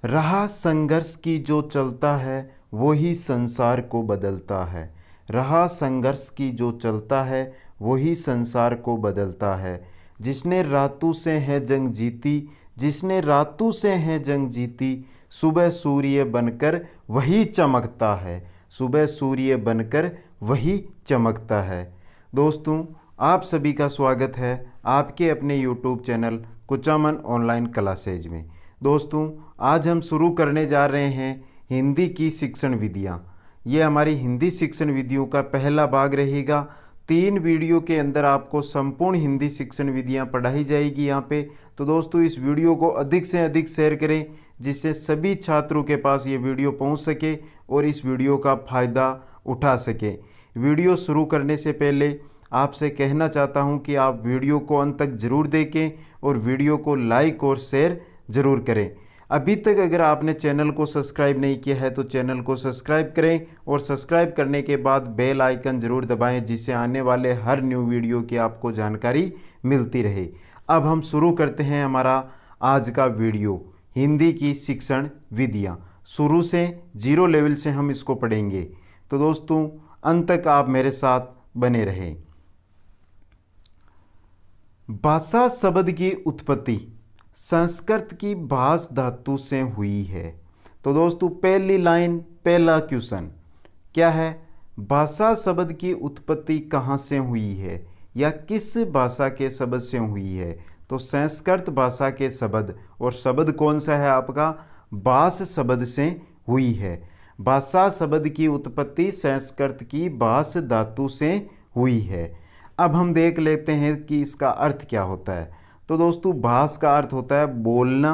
राह संघर्ष की जो चलता है वही संसार को बदलता है। राह संघर्ष की जो चलता है वही संसार को बदलता है। जिसने रातों से है जंग जीती, जिसने रातों से है जंग जीती, सुबह सूर्य बनकर वही चमकता है। सुबह सूर्य बनकर वही चमकता है। दोस्तों, आप सभी का स्वागत है आपके अपने YouTube channel Kuchaman online classes में। दोस्तों, आज हम शुरू करने जा रहे हैं हिंदी की शिक्षण विधियाँ। ये हमारी हिंदी शिक्षण विधियों का पहला भाग रहेगा। 3 वीडियो के अंदर आपको संपूर्ण हिंदी शिक्षण विधियाँ पढ़ाई जाएगी यहाँ पे। तो दोस्तों, इस वीडियो को अधिक से अधिक शेयर करें जिससे सभी छात्रों के पास ये वीडियो पहुँच सके और इस वीडियो का फ़ायदा उठा सके। वीडियो शुरू करने से पहले आपसे कहना चाहता हूं कि आप वीडियो को अंत तक ज़रूर देखें और वीडियो को लाइक और शेयर ज़रूर करें। अभी तक अगर आपने चैनल को सब्सक्राइब नहीं किया है तो चैनल को सब्सक्राइब करें और सब्सक्राइब करने के बाद बेल आइकन ज़रूर दबाएं जिससे आने वाले हर न्यू वीडियो की आपको जानकारी मिलती रहे। अब हम शुरू करते हैं हमारा आज का वीडियो, हिंदी की शिक्षण विधियाँ। शुरू से 0 लेवल से हम इसको पढ़ेंगे। तो दोस्तों, अंत तक आप मेरे साथ बने रहें। भाषा शब्द की उत्पत्ति संस्कृत की भाष धातु से हुई है। तो दोस्तों, पहली लाइन, पहला क्वेश्चन क्या है? भाषा शब्द की उत्पत्ति कहाँ से हुई है या किस भाषा के शब्द से हुई है? तो संस्कृत भाषा के शब्द, और शब्द कौन सा है आपका? भाष शब्द से हुई है। भाषा शब्द की उत्पत्ति संस्कृत की भाष धातु से हुई है। अब हम देख लेते हैं कि इसका अर्थ क्या होता है। तो दोस्तों, भाष का अर्थ होता है बोलना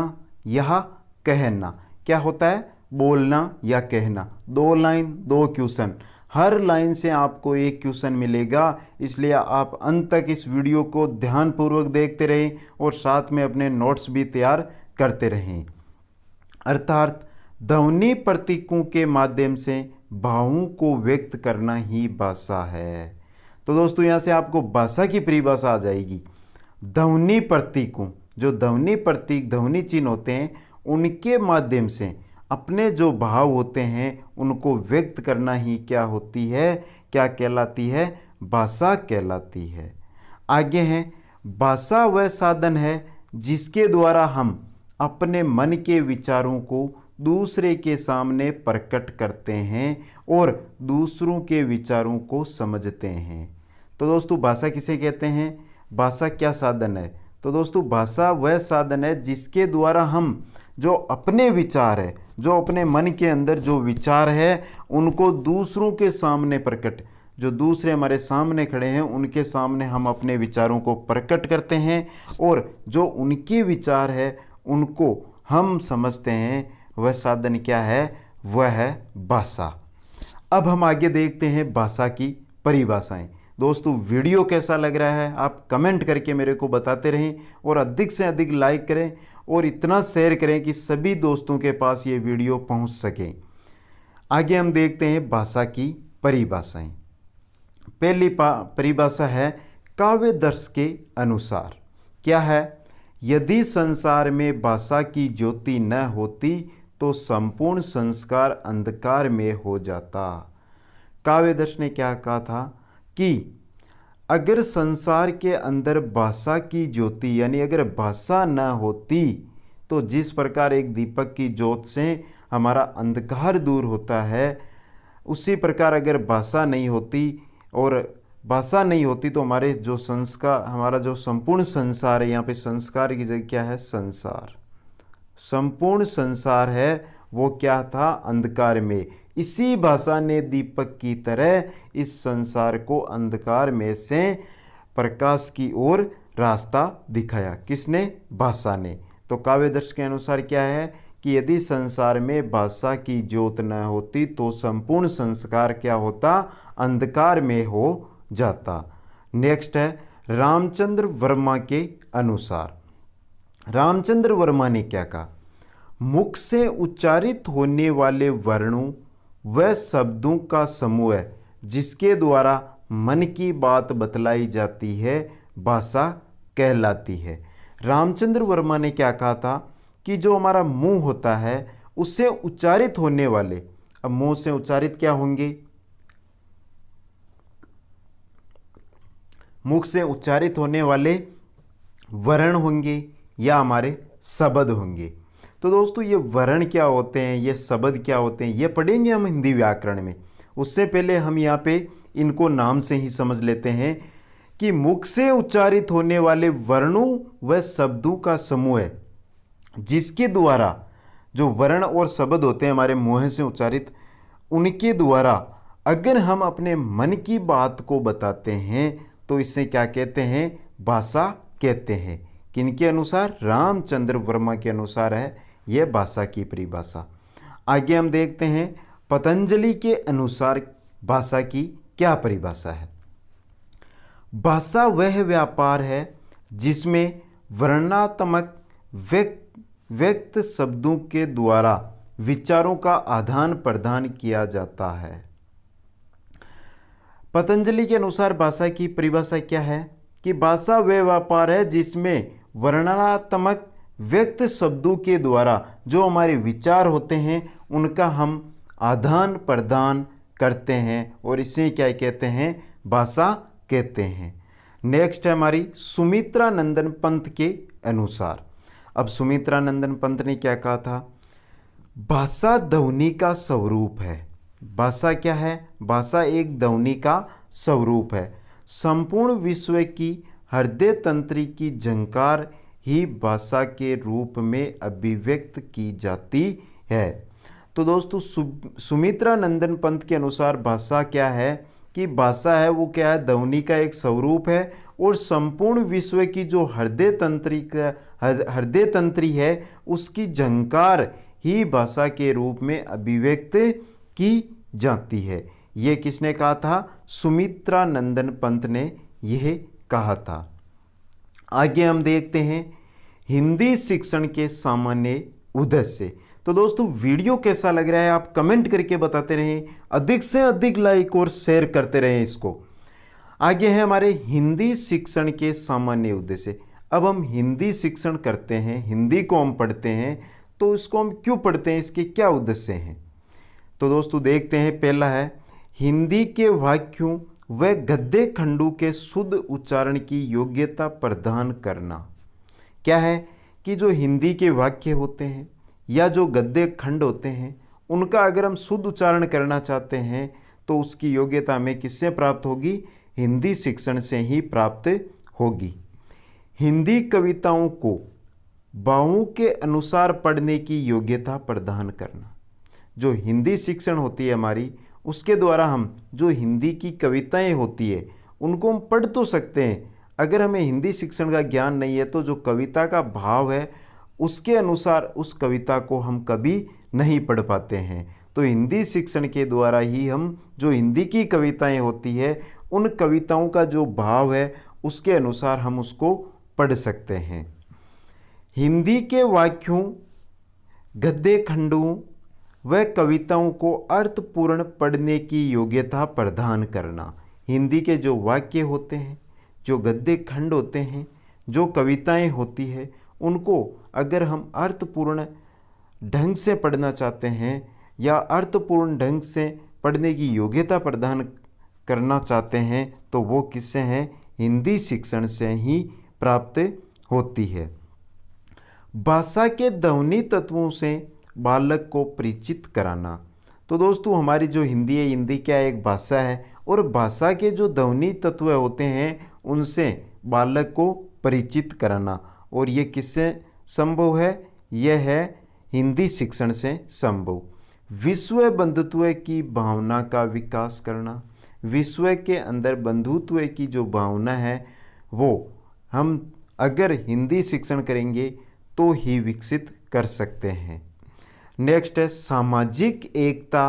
या कहना। क्या होता है? बोलना या कहना। 2 लाइन 2 क्वेश्चन, हर लाइन से आपको एक क्वेश्चन मिलेगा, इसलिए आप अंत तक इस वीडियो को ध्यानपूर्वक देखते रहें और साथ में अपने नोट्स भी तैयार करते रहें। अर्थात ध्वनि प्रतीकों के माध्यम से भावों को व्यक्त करना ही भाषा है। तो दोस्तों, यहाँ से आपको भाषा की परिभाषा आ जाएगी। ध्वनि प्रतीकों, जो ध्वनि प्रतीक, ध्वनि चिन्ह होते हैं, उनके माध्यम से अपने जो भाव होते हैं उनको व्यक्त करना ही क्या होती है? क्या कहलाती है? भाषा कहलाती है। आगे है, भाषा वह साधन है जिसके द्वारा हम अपने मन के विचारों को दूसरे के सामने प्रकट करते हैं और दूसरों के विचारों को समझते हैं। तो दोस्तों, भाषा किसे कहते हैं? भाषा क्या साधन है? तो दोस्तों, भाषा वह साधन है जिसके द्वारा हम जो अपने विचार है, जो अपने मन के अंदर जो विचार है, उनको दूसरों के सामने प्रकट, जो दूसरे हमारे सामने खड़े हैं उनके सामने हम अपने विचारों को प्रकट करते हैं और जो उनके विचार है उनको हम समझते हैं। वह साधन क्या है? वह है भाषा। अब हम आगे देखते हैं भाषा की परिभाषाएं। दोस्तों, वीडियो कैसा लग रहा है आप कमेंट करके मेरे को बताते रहें और अधिक से अधिक लाइक करें और इतना शेयर करें कि सभी दोस्तों के पास ये वीडियो पहुंच सके। आगे हम देखते हैं भाषा की परिभाषाएं। पहली परिभाषा है काव्य दर्श के अनुसार। क्या है? यदि संसार में भाषा की ज्योति न होती तो संपूर्ण संस्कार अंधकार में हो जाता। काव्यदर्श ने क्या कहा था कि अगर संसार के अंदर भाषा की ज्योति, यानी अगर भाषा न होती तो जिस प्रकार एक दीपक की ज्योत से हमारा अंधकार दूर होता है, उसी प्रकार अगर भाषा नहीं होती और भाषा नहीं होती तो हमारे जो संस्कार, हमारा जो संपूर्ण संसार है, यहाँ पे संस्कार की जगह क्या है? संसार। संपूर्ण संसार है वो क्या था? अंधकार में। इसी भाषा ने दीपक की तरह इस संसार को अंधकार में से प्रकाश की ओर रास्ता दिखाया। किसने? भाषा ने। तो काव्यदर्श के अनुसार क्या है कि यदि संसार में भाषा की ज्योत न होती तो संपूर्ण संस्कार क्या होता? अंधकार में हो जाता। नेक्स्ट है रामचंद्र वर्मा के अनुसार। रामचंद्र वर्मा ने क्या कहा? मुख से उच्चारित होने वाले वर्णों व शब्दों का समूह है जिसके द्वारा मन की बात बतलाई जाती है, भाषा कहलाती है। रामचंद्र वर्मा ने क्या कहा था कि जो हमारा मुंह होता है उससे उच्चारित होने वाले, अब मुंह से उच्चारित क्या होंगे, मुख से उच्चारित होने वाले वर्ण होंगे या हमारे शब्द होंगे। तो दोस्तों ये वर्ण क्या होते हैं, ये शब्द क्या होते हैं, ये पढ़ेंगे हम हिंदी व्याकरण में। उससे पहले हम यहाँ पे इनको नाम से ही समझ लेते हैं कि मुख से उच्चारित होने वाले वर्णों व शब्दों का समूह है, जिसके द्वारा जो वर्ण और शब्द होते हैं हमारे मुंह से उच्चारित, उनके द्वारा अगर हम अपने मन की बात को बताते हैं तो इसे क्या कहते हैं, भाषा कहते हैं। किनके अनुसार, रामचंद्र वर्मा के अनुसार है यह भाषा की परिभाषा। आगे हम देखते हैं पतंजलि के अनुसार भाषा की क्या परिभाषा है। भाषा वह व्यापार है जिसमें वर्णनात्मक व्यक्त शब्दों के द्वारा विचारों का आदान प्रदान किया जाता है। पतंजलि के अनुसार भाषा की परिभाषा क्या है कि भाषा वह व्यापार है जिसमें वर्णनात्मक व्यक्त शब्दों के द्वारा जो हमारे विचार होते हैं उनका हम आदान प्रदान करते हैं और इसे क्या कहते हैं, भाषा कहते हैं। नेक्स्ट है हमारी सुमित्रा नंदन पंत के अनुसार। अब सुमित्रा नंदन पंत ने क्या कहा था, भाषा ध्वनि का स्वरूप है। भाषा क्या है, भाषा एक ध्वनि का स्वरूप है। संपूर्ण विश्व की हृदय तंत्री की झंकार ही भाषा के रूप में अभिव्यक्त की जाती है। तो दोस्तों सुमित्रा नंदन पंत के अनुसार भाषा क्या है कि भाषा है वो क्या है, ध्वनि का एक स्वरूप है और संपूर्ण विश्व की जो हृदय तंत्री है उसकी झंकार ही भाषा के रूप में अभिव्यक्त की जाती है। ये किसने कहा था, सुमित्रा नंदन पंत ने यह कहा था। आगे हम देखते हैं हिंदी शिक्षण के सामान्य उद्देश्य। तो दोस्तों वीडियो कैसा लग रहा है आप कमेंट करके बताते रहें, अधिक से अधिक लाइक और शेयर करते रहें इसको। आगे है हमारे हिंदी शिक्षण के सामान्य उद्देश्य। अब हम हिंदी शिक्षण करते हैं, हिंदी को हम पढ़ते हैं, तो इसको हम क्यों पढ़ते हैं, इसके क्या उद्देश्य हैं। तो दोस्तों देखते हैं, पहला है हिंदी के वाक्यों व गद्य खंडों के शुद्ध उच्चारण की योग्यता प्रदान करना। क्या है कि जो हिंदी के वाक्य होते हैं या जो गद्य खंड होते हैं उनका अगर हम शुद्ध उच्चारण करना चाहते हैं तो उसकी योग्यता हमें किससे प्राप्त होगी, हिंदी शिक्षण से ही प्राप्त होगी। हिंदी कविताओं को भावों के अनुसार पढ़ने की योग्यता प्रदान करना। जो हिंदी शिक्षण होती है हमारी, उसके द्वारा हम जो हिंदी की कविताएं होती है उनको हम पढ़ तो सकते हैं। अगर हमें हिंदी शिक्षण का ज्ञान नहीं है तो जो कविता का भाव है उसके अनुसार उस कविता को हम कभी नहीं पढ़ पाते हैं। तो हिंदी शिक्षण के द्वारा ही हम जो हिंदी की कविताएं होती है उन कविताओं का जो भाव है उसके अनुसार हम उसको पढ़ सकते हैं। हिंदी के वाक्यों, गद्य खंडों व कविताओं को अर्थपूर्ण पढ़ने की योग्यता प्रदान करना। हिंदी के जो वाक्य होते हैं, जो गद्य खंड होते हैं, जो कविताएं होती है, उनको अगर हम अर्थपूर्ण ढंग से पढ़ना चाहते हैं या अर्थपूर्ण ढंग से पढ़ने की योग्यता प्रदान करना चाहते हैं तो वो किससे हैं, हिंदी शिक्षण से ही प्राप्त होती है। भाषा के ध्वनि तत्वों से बालक को परिचित कराना। तो दोस्तों हमारी जो हिंदी है, हिंदी क्या एक भाषा है और भाषा के जो ध्वनि तत्व होते हैं उनसे बालक को परिचित कराना। और ये किससे संभव है, यह है हिंदी शिक्षण से संभव। विश्व बंधुत्व की भावना का विकास करना। विश्व के अंदर बंधुत्व की जो भावना है वो हम अगर हिंदी शिक्षण करेंगे तो ही विकसित कर सकते हैं। नेक्स्ट है सामाजिक एकता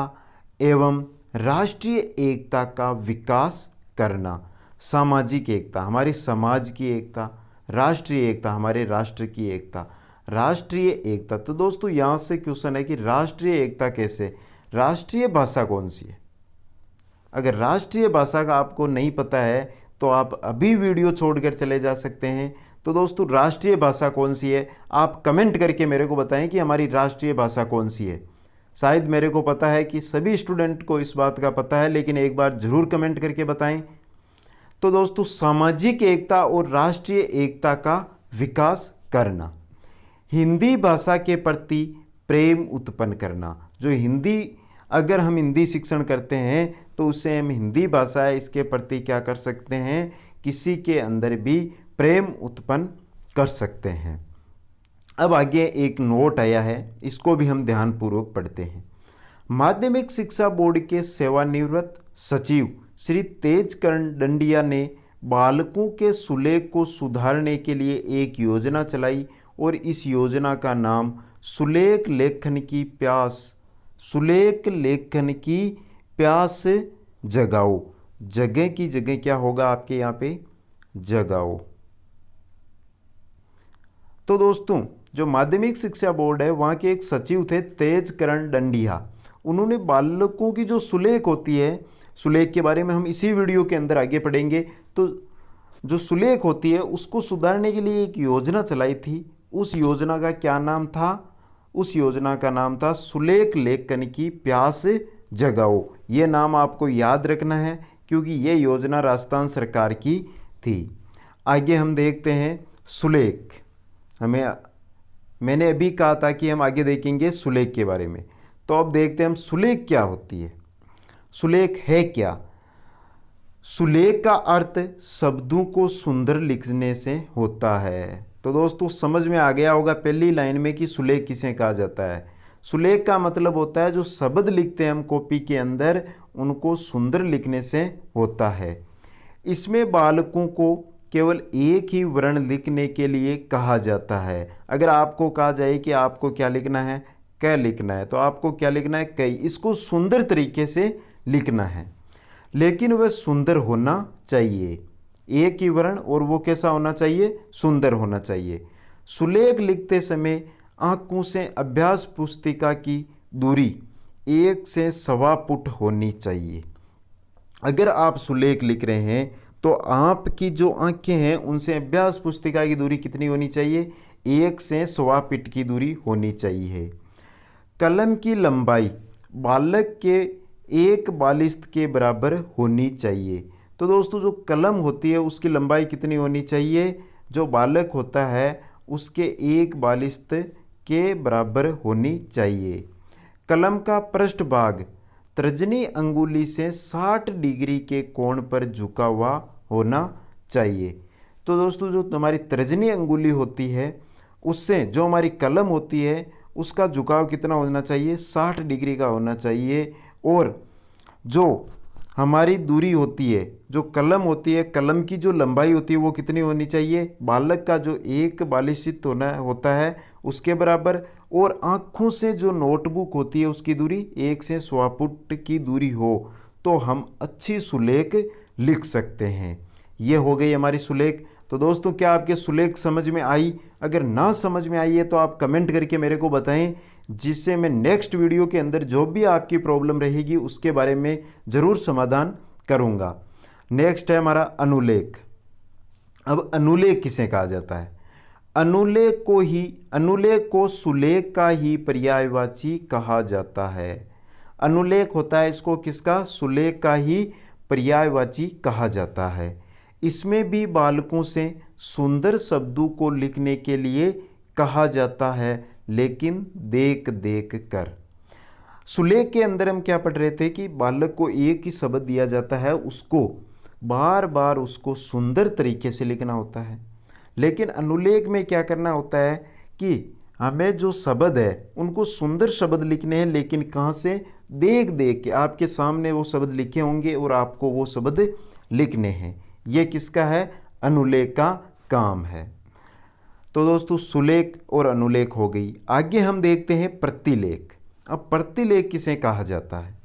एवं राष्ट्रीय एकता का विकास करना। सामाजिक एकता, हमारी समाज की एकता, राष्ट्रीय एकता, हमारे राष्ट्र की एकता। राष्ट्रीय एकता, तो दोस्तों यहाँ से क्वेश्चन है कि राष्ट्रीय एकता कैसे, राष्ट्रीय भाषा कौन सी है। अगर राष्ट्रीय भाषा का आपको नहीं पता है तो आप अभी वीडियो छोड़कर चले जा सकते हैं। तो दोस्तों राष्ट्रीय भाषा कौन सी है? आप कमेंट करके मेरे को बताएं कि हमारी राष्ट्रीय भाषा कौन सी है। शायद मेरे को पता है कि सभी स्टूडेंट को इस बात का पता है, लेकिन एक बार ज़रूर कमेंट करके बताएं। तो दोस्तों सामाजिक एकता और राष्ट्रीय एकता का विकास करना, हिंदी भाषा के प्रति प्रेम उत्पन्न करना। जो हिंदी, अगर हम हिंदी शिक्षण करते हैं तो उससे हम हिंदी भाषा है इसके प्रति क्या कर सकते हैं, किसी के अंदर भी प्रेम उत्पन्न कर सकते हैं। अब आगे एक नोट आया है, इसको भी हम ध्यानपूर्वक पढ़ते हैं। माध्यमिक शिक्षा बोर्ड के सेवानिवृत्त सचिव श्री तेजकरण दंडिया ने बालकों के सुलेख को सुधारने के लिए एक योजना चलाई और इस योजना का नाम सुलेख लेखन की प्यास जगाओ। जगह की जगह क्या होगा आपके यहाँ पे, जगाओ। तो दोस्तों जो माध्यमिक शिक्षा बोर्ड है वहाँ के एक सचिव थे तेजकरण दंडिया। उन्होंने बालकों की जो सुलेख होती है, सुलेख के बारे में हम इसी वीडियो के अंदर आगे पढ़ेंगे। तो जो सुलेख होती है उसको सुधारने के लिए एक योजना चलाई थी। उस योजना का क्या नाम था? उस योजना का नाम था सुलेख लेखन की प्यास जगाओ। ये नाम आपको याद रखना है क्योंकि ये योजना राजस्थान सरकार की थी। आगे हम देखते हैं सुलेख। मैंने अभी कहा था कि हम आगे देखेंगे सुलेख के बारे में, तो अब देखते हैं हम सुलेख क्या होती है। सुलेख है क्या? सुलेख का अर्थ शब्दों को सुंदर लिखने से होता है। तो दोस्तों समझ में आ गया होगा पहली लाइन में कि सुलेख किसे कहा जाता है। सुलेख का मतलब होता है जो शब्द लिखते हैं हम कॉपी के अंदर, उनको सुंदर लिखने से होता है। इसमें बालकों को केवल एक ही वर्ण लिखने के लिए कहा जाता है। अगर आपको कहा जाए कि आपको क्या लिखना है, क लिखना है, तो आपको क्या लिखना है, कई। इसको सुंदर तरीके से लिखना है, लेकिन वह सुंदर होना चाहिए। एक ही वर्ण, और वो कैसा होना चाहिए, सुंदर होना चाहिए। सुलेख लिखते समय आंखों से अभ्यास पुस्तिका की दूरी 1 से 1.25 फुट होनी चाहिए। अगर आप सुलेख लिख रहे हैं तो आपकी जो आंखें हैं उनसे अभ्यास पुस्तिका की दूरी कितनी होनी चाहिए, 1 से 1.25 फीट की दूरी होनी चाहिए। कलम की लंबाई बालक के एक बालिश्त के बराबर होनी चाहिए। तो दोस्तों जो कलम होती है उसकी लंबाई कितनी होनी चाहिए, जो बालक होता है उसके एक बालिश्त के बराबर होनी चाहिए। कलम का पृष्ठभाग तर्जनी अंगुली से 60 डिग्री के कोण पर झुका हुआ होना चाहिए। तो दोस्तों जो हमारी तर्जनी अंगुली होती है उससे जो हमारी कलम होती है उसका झुकाव कितना होना चाहिए, 60 डिग्री का होना चाहिए। और जो हमारी दूरी होती है, जो कलम होती है, कलम की जो लंबाई होती है वो कितनी होनी चाहिए, बालक का जो एक बालिश्त होता है उसके बराबर। और आँखों से जो नोटबुक होती है उसकी दूरी 1 से 1.25 फुट की दूरी हो तो हम अच्छी सुलेख लिख सकते हैं। ये हो गई हमारी सुलेख। तो दोस्तों क्या आपके सुलेख समझ में आई? अगर ना समझ में आई है तो आप कमेंट करके मेरे को बताएं, जिससे मैं नेक्स्ट वीडियो के अंदर जो भी आपकी प्रॉब्लम रहेगी उसके बारे में ज़रूर समाधान करूंगा। नेक्स्ट है हमारा अनुलेख। अब अनुलेख किसे कहा जाता है? अनुलेख को सुलेख का ही पर्यायवाची कहा जाता है। अनुलेख होता है इसको किसका, सुलेख का ही पर्यायवाची कहा जाता है। इसमें भी बालकों से सुंदर शब्दों को लिखने के लिए कहा जाता है, लेकिन देख देख कर। सुलेख के अंदर हम क्या पढ़ रहे थे कि बालक को एक ही शब्द दिया जाता है, उसको बार बार उसको सुंदर तरीके से लिखना होता है। लेकिन अनुलेख में क्या करना होता है कि हमें जो शब्द है उनको सुंदर शब्द लिखने हैं, लेकिन कहाँ से, देख देख के। आपके सामने वो शब्द लिखे होंगे और आपको वो शब्द लिखने हैं। ये किसका है, अनुलेख का काम है। तो दोस्तों सुलेख और अनुलेख हो गई। आगे हम देखते हैं प्रतिलेख। अब प्रतिलेख किसे कहा जाता है?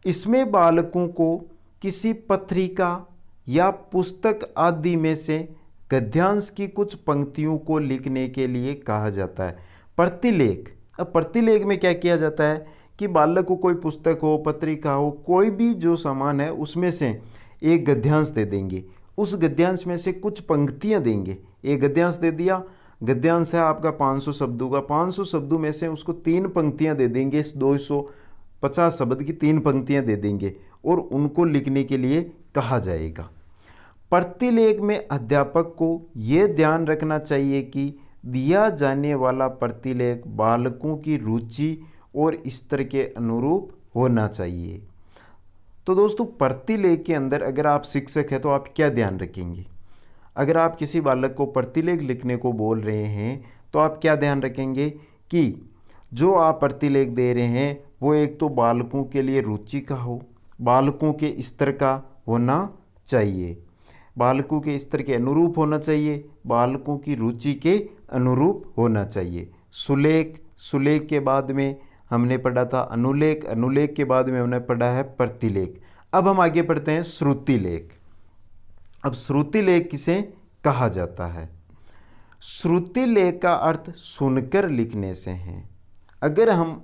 इसमें बालकों को किसी पत्रिका या पुस्तक आदि में से गद्यांश की कुछ पंक्तियों को लिखने के लिए कहा जाता है प्रतिलेख। अब प्रतिलेख में क्या किया जाता है कि बालक को कोई पुस्तक हो, पत्रिका हो, कोई भी जो सामान है उसमें से एक गद्यांश दे देंगे उस गद्यांश में से कुछ पंक्तियां देंगे। एक गद्यांश दे दिया, गद्यांश है आपका 500 शब्दों का, 500 शब्दों में से उसको 3 पंक्तियां दे देंगे, इस 250 शब्द की 3 पंक्तियां दे देंगे और उनको लिखने के लिए कहा जाएगा। प्रतिलेख में अध्यापक को यह ध्यान रखना चाहिए कि दिया जाने वाला प्रतिलेख बालकों की रुचि और स्तर के अनुरूप होना चाहिए। तो दोस्तों, प्रतिलेख के अंदर अगर आप शिक्षक हैं तो आप क्या ध्यान रखेंगे? अगर आप किसी बालक को प्रतिलेख लिखने को बोल रहे हैं तो आप क्या ध्यान रखेंगे कि जो आप प्रतिलेख दे रहे हैं वो एक तो बालकों के लिए रुचि का हो, बालकों के स्तर का होना चाहिए, बालकों के स्तर के अनुरूप होना चाहिए, बालकों की रुचि के अनुरूप होना चाहिए। सुलेख, सुलेख के बाद में हमने पढ़ा था अनुलेख, अनुलेख के बाद में हमने पढ़ा है प्रतिलेख। अब हम आगे पढ़ते हैं श्रुतिलेख। अब श्रुतिलेख किसे कहा जाता है? श्रुतिलेख का अर्थ सुनकर लिखने से है। अगर हम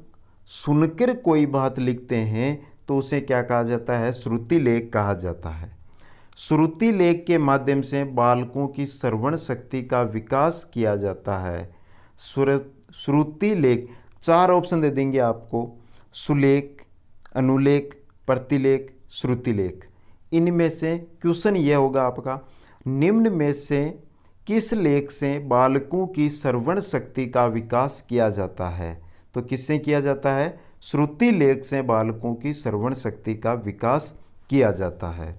सुनकर कोई बात लिखते हैं तो उसे क्या कहा जाता है? श्रुतिलेख कहा जाता है। श्रुतिलेख के माध्यम से बालकों की श्रवण शक्ति का विकास किया जाता है। श्रुतिलेख 4 ऑप्शन दे देंगे आपको, सुलेख, अनुलेख, प्रतिलेख, श्रुतिलेख। इनमें से क्वेश्चन यह होगा आपका, निम्न में से किस लेख से बालकों की श्रवण शक्ति का विकास किया जाता है? तो किससे किया जाता है? श्रुतिलेख से बालकों की श्रवण शक्ति का विकास किया जाता है।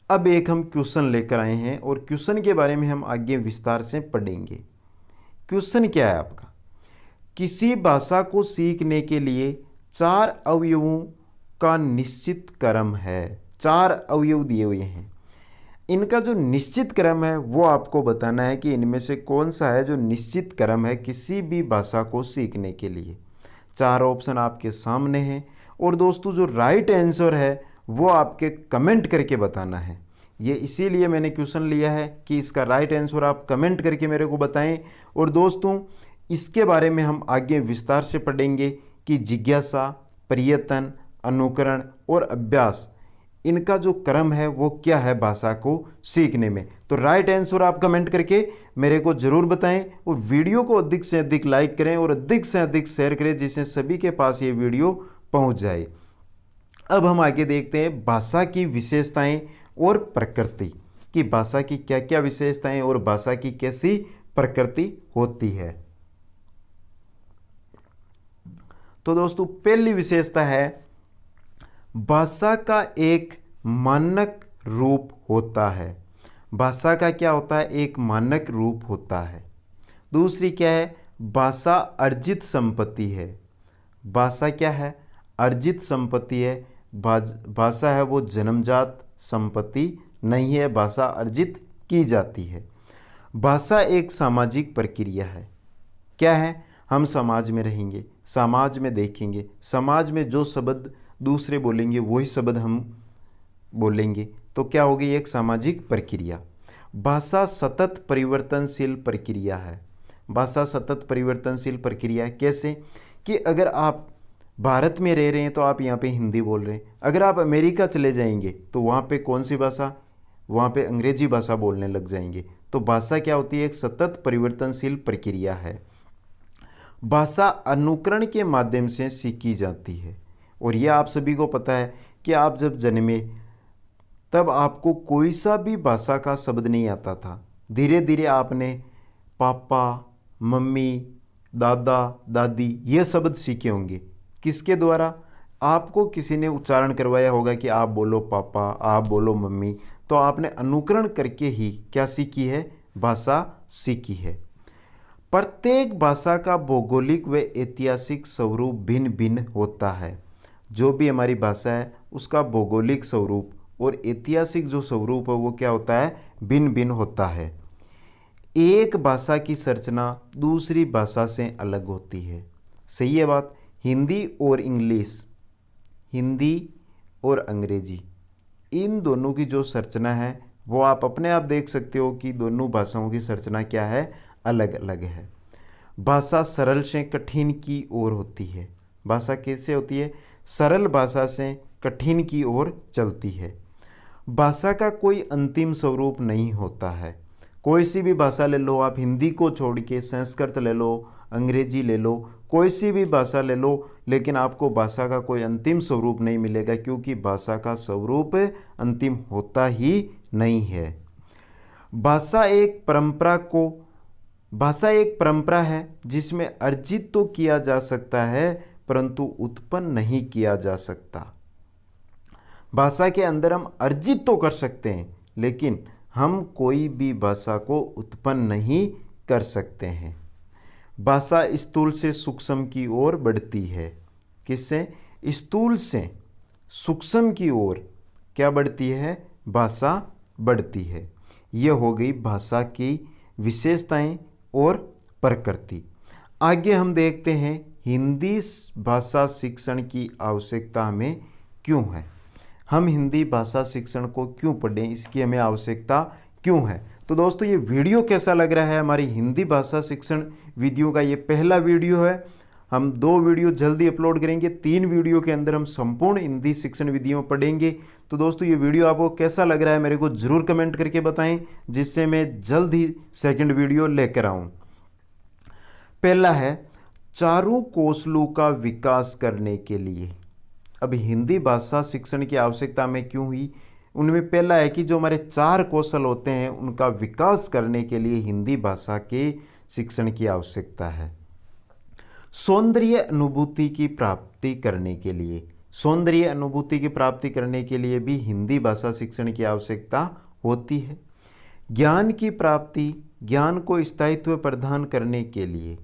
अब एक हम क्वेश्चन लेकर आए हैं और क्वेश्चन के बारे में हम आगे विस्तार से पढ़ेंगे। क्वेश्चन क्या है आपका? किसी भाषा को सीखने के लिए 4 अवयवों का निश्चित क्रम है। 4 अवयव दिए हुए हैं, इनका जो निश्चित क्रम है वो आपको बताना है कि इनमें से कौन सा है जो निश्चित क्रम है किसी भी भाषा को सीखने के लिए। 4 ऑप्शन आपके सामने हैं और दोस्तों जो राइट आंसर है वो आपके कमेंट करके बताना है। ये इसीलिए मैंने क्वेश्चन लिया है कि इसका राइट आंसर आप कमेंट करके मेरे को बताएं। और दोस्तों इसके बारे में हम आगे विस्तार से पढ़ेंगे कि जिज्ञासा, प्रयत्न, अनुकरण और अभ्यास, इनका जो क्रम है वो क्या है भाषा को सीखने में। तो राइट आंसर आप कमेंट करके मेरे को ज़रूर बताएं और वीडियो को अधिक से अधिक लाइक करें और अधिक से अधिक शेयर करें जिससे सभी के पास ये वीडियो पहुंच जाए। अब हम आगे देखते हैं भाषा की विशेषताएं और प्रकृति, कि भाषा की क्या क्या विशेषताएं और भाषा की कैसी प्रकृति होती है। तो दोस्तों पहली विशेषता है भाषा का एक मानक रूप होता है। भाषा का क्या होता है? एक मानक रूप होता है। दूसरी क्या है? भाषा अर्जित संपत्ति है। भाषा क्या है? अर्जित संपत्ति है। भाषा है वो जन्मजात संपत्ति नहीं है, भाषा अर्जित की जाती है। भाषा एक सामाजिक प्रक्रिया है। क्या है? हम समाज में रहेंगे, समाज में देखेंगे, समाज में जो शब्द दूसरे बोलेंगे वही शब्द हम बोलेंगे, तो क्या होगी? एक सामाजिक प्रक्रिया। भाषा सतत परिवर्तनशील प्रक्रिया है। भाषा सतत परिवर्तनशील प्रक्रिया कैसे? कि अगर आप भारत में रह रहे हैं तो आप यहाँ पे हिंदी बोल रहे हैं, अगर आप अमेरिका चले जाएंगे तो वहाँ पे कौन सी भाषा? वहाँ पे अंग्रेजी भाषा बोलने लग जाएंगे। तो भाषा क्या होती है? एक सतत परिवर्तनशील प्रक्रिया है। भाषा अनुकरण के माध्यम से सीखी जाती है और यह आप सभी को पता है कि आप जब जन्मे तब आपको कोई सा भी भाषा का शब्द नहीं आता था। धीरे धीरे आपने पापा, मम्मी, दादा, दादी ये शब्द सीखे होंगे। किसके द्वारा? आपको किसी ने उच्चारण करवाया होगा कि आप बोलो पापा, आप बोलो मम्मी, तो आपने अनुकरण करके ही क्या सीखी है? भाषा सीखी है। प्रत्येक भाषा का भौगोलिक व ऐतिहासिक स्वरूप भिन्न भिन्न होता है। जो भी हमारी भाषा है उसका भौगोलिक स्वरूप और ऐतिहासिक जो स्वरूप है वो क्या होता है? भिन्न भिन्न होता है। एक भाषा की संरचना दूसरी भाषा से अलग होती है। सही है बात? हिंदी और इंग्लिश, हिंदी और अंग्रेजी, इन दोनों की जो संरचना है वो आप अपने आप देख सकते हो कि दोनों भाषाओं की संरचना क्या है? अलग अलग है। भाषा सरल से कठिन की ओर होती है। भाषा कैसे होती है? सरल भाषा से कठिन की ओर चलती है। भाषा का कोई अंतिम स्वरूप नहीं होता है। कोई सी भी भाषा ले लो आप, हिंदी को छोड़ के संस्कृत ले लो, अंग्रेजी ले लो, कोई सी भी भाषा ले लो, लेकिन आपको भाषा का कोई अंतिम स्वरूप नहीं मिलेगा, क्योंकि भाषा का स्वरूप अंतिम होता ही नहीं है। भाषा एक परंपरा है जिसमें अर्जित तो किया जा सकता है परंतु उत्पन्न नहीं किया जा सकता। भाषा के अंदर हम अर्जित तो कर सकते हैं, लेकिन हम कोई भी भाषा को उत्पन्न नहीं कर सकते हैं। भाषा स्थूल से सूक्ष्म की ओर बढ़ती है। किससे? स्थूल से सूक्ष्म की ओर क्या बढ़ती है? भाषा बढ़ती है। यह हो गई भाषा की विशेषताएं और प्रकृति। आगे हम देखते हैं हिंदी भाषा शिक्षण की आवश्यकता हमें क्यों है। हम हिंदी भाषा शिक्षण को क्यों पढ़ें, इसकी हमें आवश्यकता क्यों है। तो दोस्तों ये वीडियो कैसा लग रहा है? हमारी हिंदी भाषा शिक्षण वीडियो का ये पहला वीडियो है। हम 2 वीडियो जल्दी अपलोड करेंगे। 3 वीडियो के अंदर हम संपूर्ण हिंदी शिक्षण विधियों पढ़ेंगे। तो दोस्तों ये वीडियो आपको कैसा लग रहा है मेरे को ज़रूर कमेंट करके बताएं, जिससे मैं जल्द ही सेकंड वीडियो लेकर आऊं। पहला है चारों कौशलों का विकास करने के लिए। अब हिंदी भाषा शिक्षण की आवश्यकता में क्यों हुई? उनमें पहला है कि जो हमारे 4 कौशल होते हैं उनका विकास करने के लिए हिंदी भाषा के शिक्षण की आवश्यकता है। सौंदर्य अनुभूति की प्राप्ति करने के लिए, सौंदर्य अनुभूति की प्राप्ति करने के लिए भी हिंदी भाषा शिक्षण की आवश्यकता होती है। ज्ञान की प्राप्ति, ज्ञान को स्थायित्व प्रदान करने के लिए,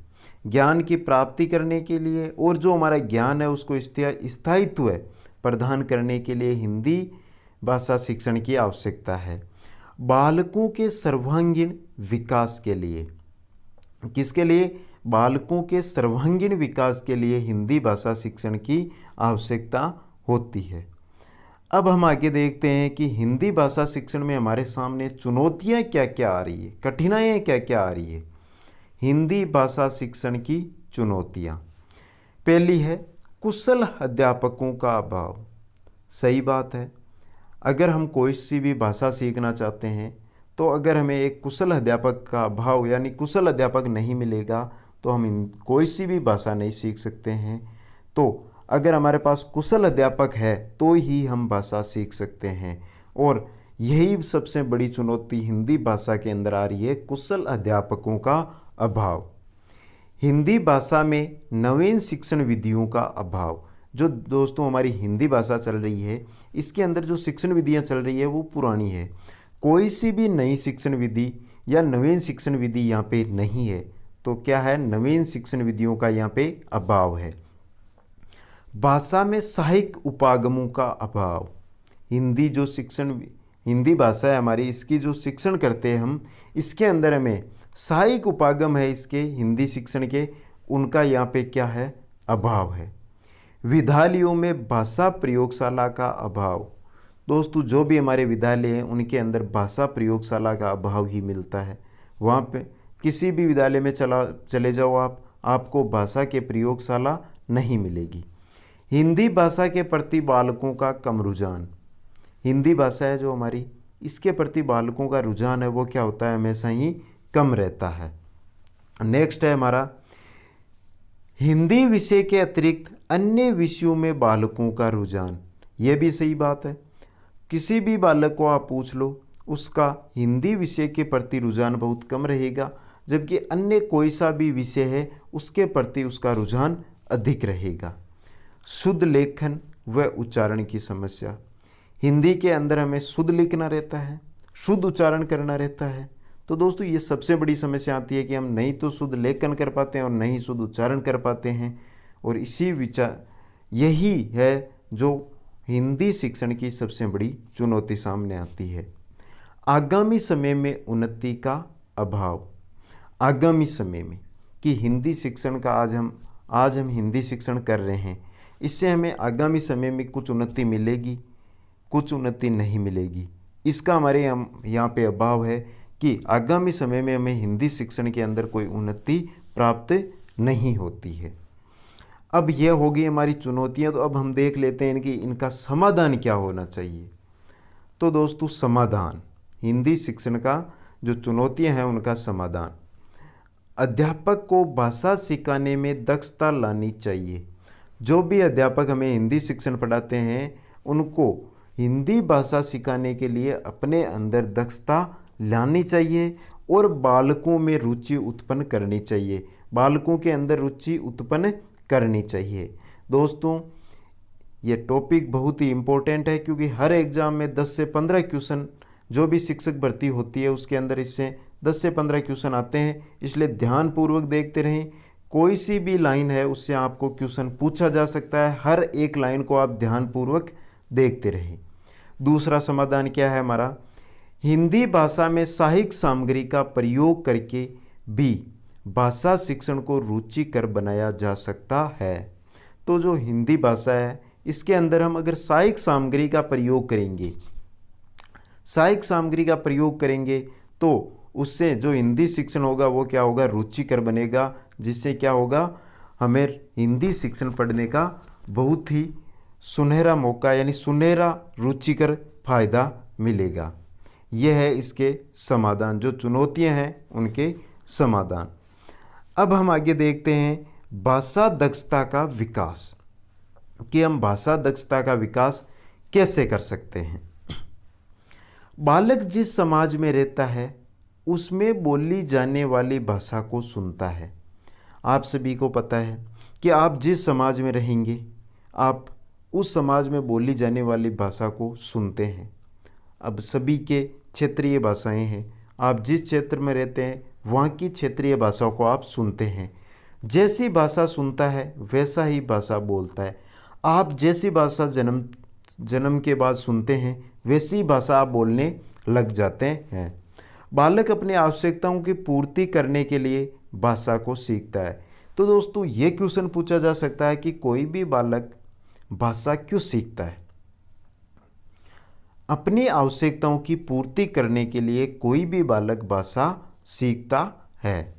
ज्ञान की प्राप्ति करने के लिए और जो हमारा ज्ञान है उसको स्थायित्व प्रदान करने के लिए हिंदी भाषा शिक्षण की आवश्यकता है। बालकों के सर्वांगीण विकास के लिए, किसके लिए? बालकों के सर्वांगीण विकास के लिए हिंदी भाषा शिक्षण की आवश्यकता होती है। अब हम आगे देखते हैं कि हिंदी भाषा शिक्षण में हमारे सामने चुनौतियां क्या क्या आ रही है, कठिनाइयां क्या क्या आ रही है। हिंदी भाषा शिक्षण की चुनौतियां, पहली है कुशल अध्यापकों का अभाव। सही बात है, अगर हम कोई सी भी भाषा सीखना चाहते हैं तो अगर हमें एक कुशल अध्यापक का अभाव यानी कुशल अध्यापक नहीं मिलेगा तो हम कोई सी भी भाषा नहीं सीख सकते हैं। तो अगर हमारे पास कुशल अध्यापक है तो ही हम भाषा सीख सकते हैं, और यही सबसे बड़ी चुनौती हिंदी भाषा के अंदर आ रही है, कुशल अध्यापकों का अभाव। हिंदी भाषा में नवीन शिक्षण विधियों का अभाव। जो दोस्तों हमारी हिंदी भाषा चल रही है इसके अंदर जो शिक्षण विधियां चल रही है वो पुरानी है। कोई सी भी नई शिक्षण विधि या नवीन शिक्षण विधि यहाँ पे नहीं है। तो क्या है? नवीन शिक्षण विधियों का यहाँ पे अभाव है। भाषा में सहायक उपागमों का अभाव। हिंदी भाषा है हमारी, इसकी जो शिक्षण करते हैं हम, इसके अंदर हमें सहायक उपागम है इसके हिंदी शिक्षण के, उनका यहाँ पे क्या है? अभाव है। विद्यालयों में भाषा प्रयोगशाला का अभाव। दोस्तों जो भी हमारे विद्यालय हैं उनके अंदर भाषा प्रयोगशाला का अभाव ही मिलता है। वहाँ पे किसी भी विद्यालय में चले जाओ आपको भाषा के प्रयोगशाला नहीं मिलेगी। हिंदी भाषा के प्रति बालकों का कम रुझान। हिंदी भाषा है जो हमारी, इसके प्रति बालकों का रुझान है वो क्या होता है? हमेशा ही कम रहता है। नेक्स्ट है हमारा हिंदी विषय के अतिरिक्त अन्य विषयों में बालकों का रुझान। ये भी सही बात है, किसी भी बालक को आप पूछ लो उसका हिंदी विषय के प्रति रुझान बहुत कम रहेगा, जबकि अन्य कोई सा भी विषय है उसके प्रति उसका रुझान अधिक रहेगा। शुद्ध लेखन व उच्चारण की समस्या। हिंदी के अंदर हमें शुद्ध लिखना रहता है, शुद्ध उच्चारण करना रहता है। तो दोस्तों ये सबसे बड़ी समस्या आती है कि हम नहीं तो शुद्ध लेखन कर पाते हैं और नहीं शुद्ध उच्चारण कर पाते हैं, और यही है जो हिंदी शिक्षण की सबसे बड़ी चुनौती सामने आती है। आगामी समय में उन्नति का अभाव। आगामी समय में कि हिंदी शिक्षण का आज हम हिंदी शिक्षण कर रहे हैं, इससे हमें आगामी समय में कुछ उन्नति मिलेगी, कुछ उन्नति नहीं मिलेगी। इसका हमारे यहाँ पे अभाव है कि आगामी समय में हमें हिंदी शिक्षण के अंदर कोई उन्नति प्राप्त नहीं होती है। अब यह होगी हमारी चुनौतियाँ। तो अब हम देख लेते हैं कि इनका समाधान क्या होना चाहिए। तो दोस्तों समाधान, हिंदी शिक्षण का जो चुनौतियां हैं उनका समाधान। अध्यापक को भाषा सिखाने में दक्षता लानी चाहिए। जो भी अध्यापक हमें हिंदी शिक्षण पढ़ाते हैं उनको हिंदी भाषा सिखाने के लिए अपने अंदर दक्षता लानी चाहिए और बालकों में रुचि उत्पन्न करनी चाहिए, बालकों के अंदर रुचि उत्पन्न करनी चाहिए। दोस्तों ये टॉपिक बहुत ही इम्पोर्टेंट है, क्योंकि हर एग्ज़ाम में 10 से 15 क्वेश्चन, जो भी शिक्षक भर्ती होती है उसके अंदर इससे 10 से 15 क्वेश्चन आते हैं, इसलिए ध्यानपूर्वक देखते रहें। कोई सी भी लाइन है उससे आपको क्वेश्चन पूछा जा सकता है, हर एक लाइन को आप ध्यानपूर्वक देखते रहें। दूसरा समाधान क्या है हमारा, हिंदी भाषा में साहित्य सामग्री का प्रयोग करके भी भाषा शिक्षण को रुचिकर बनाया जा सकता है। तो जो हिंदी भाषा है इसके अंदर हम अगर साहित्य सामग्री का प्रयोग करेंगे, साहित्य सामग्री का प्रयोग करेंगे तो उससे जो हिंदी शिक्षण होगा वो क्या होगा, रुचिकर बनेगा, जिससे क्या होगा, हमें हिंदी शिक्षण पढ़ने का बहुत ही सुनहरा मौका यानी सुनहरा रुचिकर फायदा मिलेगा। यह है इसके समाधान, जो चुनौतियां हैं उनके समाधान। अब हम आगे देखते हैं भाषा दक्षता का विकास, कि हम भाषा दक्षता का विकास कैसे कर सकते हैं। बालक जिस समाज में रहता है उसमें बोली जाने वाली भाषा को सुनता है। आप सभी को पता है कि आप जिस समाज में रहेंगे आप उस समाज में बोली जाने वाली भाषा को सुनते हैं। अब सभी के क्षेत्रीय भाषाएं हैं, आप जिस क्षेत्र में रहते हैं वहाँ की क्षेत्रीय भाषाओं को आप सुनते हैं। जैसी भाषा सुनता है वैसा ही भाषा बोलता है। आप जैसी भाषा जन्म के बाद सुनते हैं वैसी भाषा आप बोलने लग जाते हैं। बालक अपनी आवश्यकताओं की पूर्ति करने के लिए भाषा को सीखता है। तो दोस्तों ये क्वेश्चन पूछा जा सकता है कि कोई भी बालक भाषा क्यों सीखता है। अपनी आवश्यकताओं की पूर्ति करने के लिए कोई भी बालक भाषा सीखता है।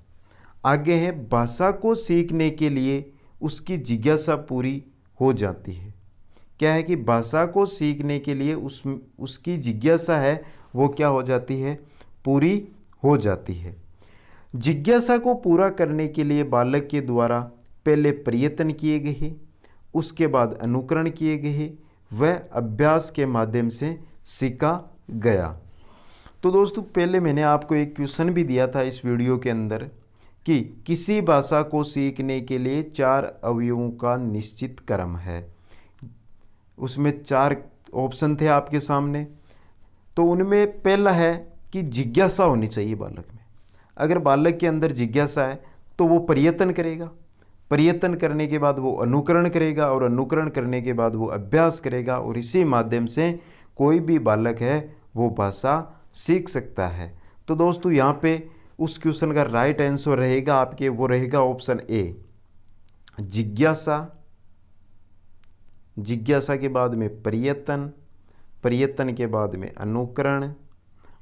आगे है, भाषा को सीखने के लिए उसकी जिज्ञासा पूरी हो जाती है। क्या है कि भाषा को सीखने के लिए उसकी जिज्ञासा है वो क्या हो जाती है, पूरी हो जाती है। जिज्ञासा को पूरा करने के लिए बालक के द्वारा पहले प्रयत्न किए गए, उसके बाद अनुकरण किए गए, वह अभ्यास के माध्यम से सीखा गया। तो दोस्तों पहले मैंने आपको एक क्वेश्चन भी दिया था इस वीडियो के अंदर कि किसी भाषा को सीखने के लिए 4 अवयवों का निश्चित क्रम है। उसमें 4 ऑप्शन थे आपके सामने। तो उनमें पहला है कि जिज्ञासा होनी चाहिए बालक में। अगर बालक के अंदर जिज्ञासा है तो वो प्रयत्न करेगा, प्रयत्न करने के बाद वो अनुकरण करेगा और अनुकरण करने के बाद वो अभ्यास करेगा, और इसी माध्यम से कोई भी बालक है वो भाषा सीख सकता है। तो दोस्तों यहाँ पे उस क्वेश्चन का राइट आंसर रहेगा आपके, वो रहेगा ऑप्शन ए, जिज्ञासा। जिज्ञासा के बाद में प्रयत्न, प्रयत्न के बाद में अनुकरण,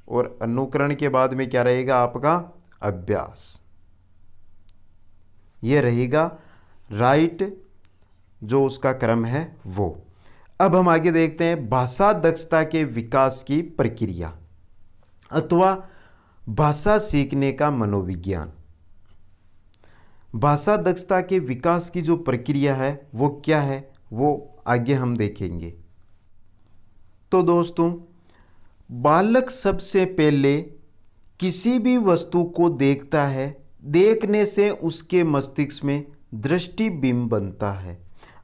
और अनुकरण के बाद में क्या रहेगा आपका, अभ्यास। ये रहेगा राइट जो उसका क्रम है वो। अब हम आगे देखते हैं भाषा दक्षता के विकास की प्रक्रिया अथवा भाषा सीखने का मनोविज्ञान। भाषा दक्षता के विकास की जो प्रक्रिया है वो क्या है, वो आगे हम देखेंगे। तो दोस्तों बालक सबसे पहले किसी भी वस्तु को देखता है, देखने से उसके मस्तिष्क में दृष्टिबिंब बनता है।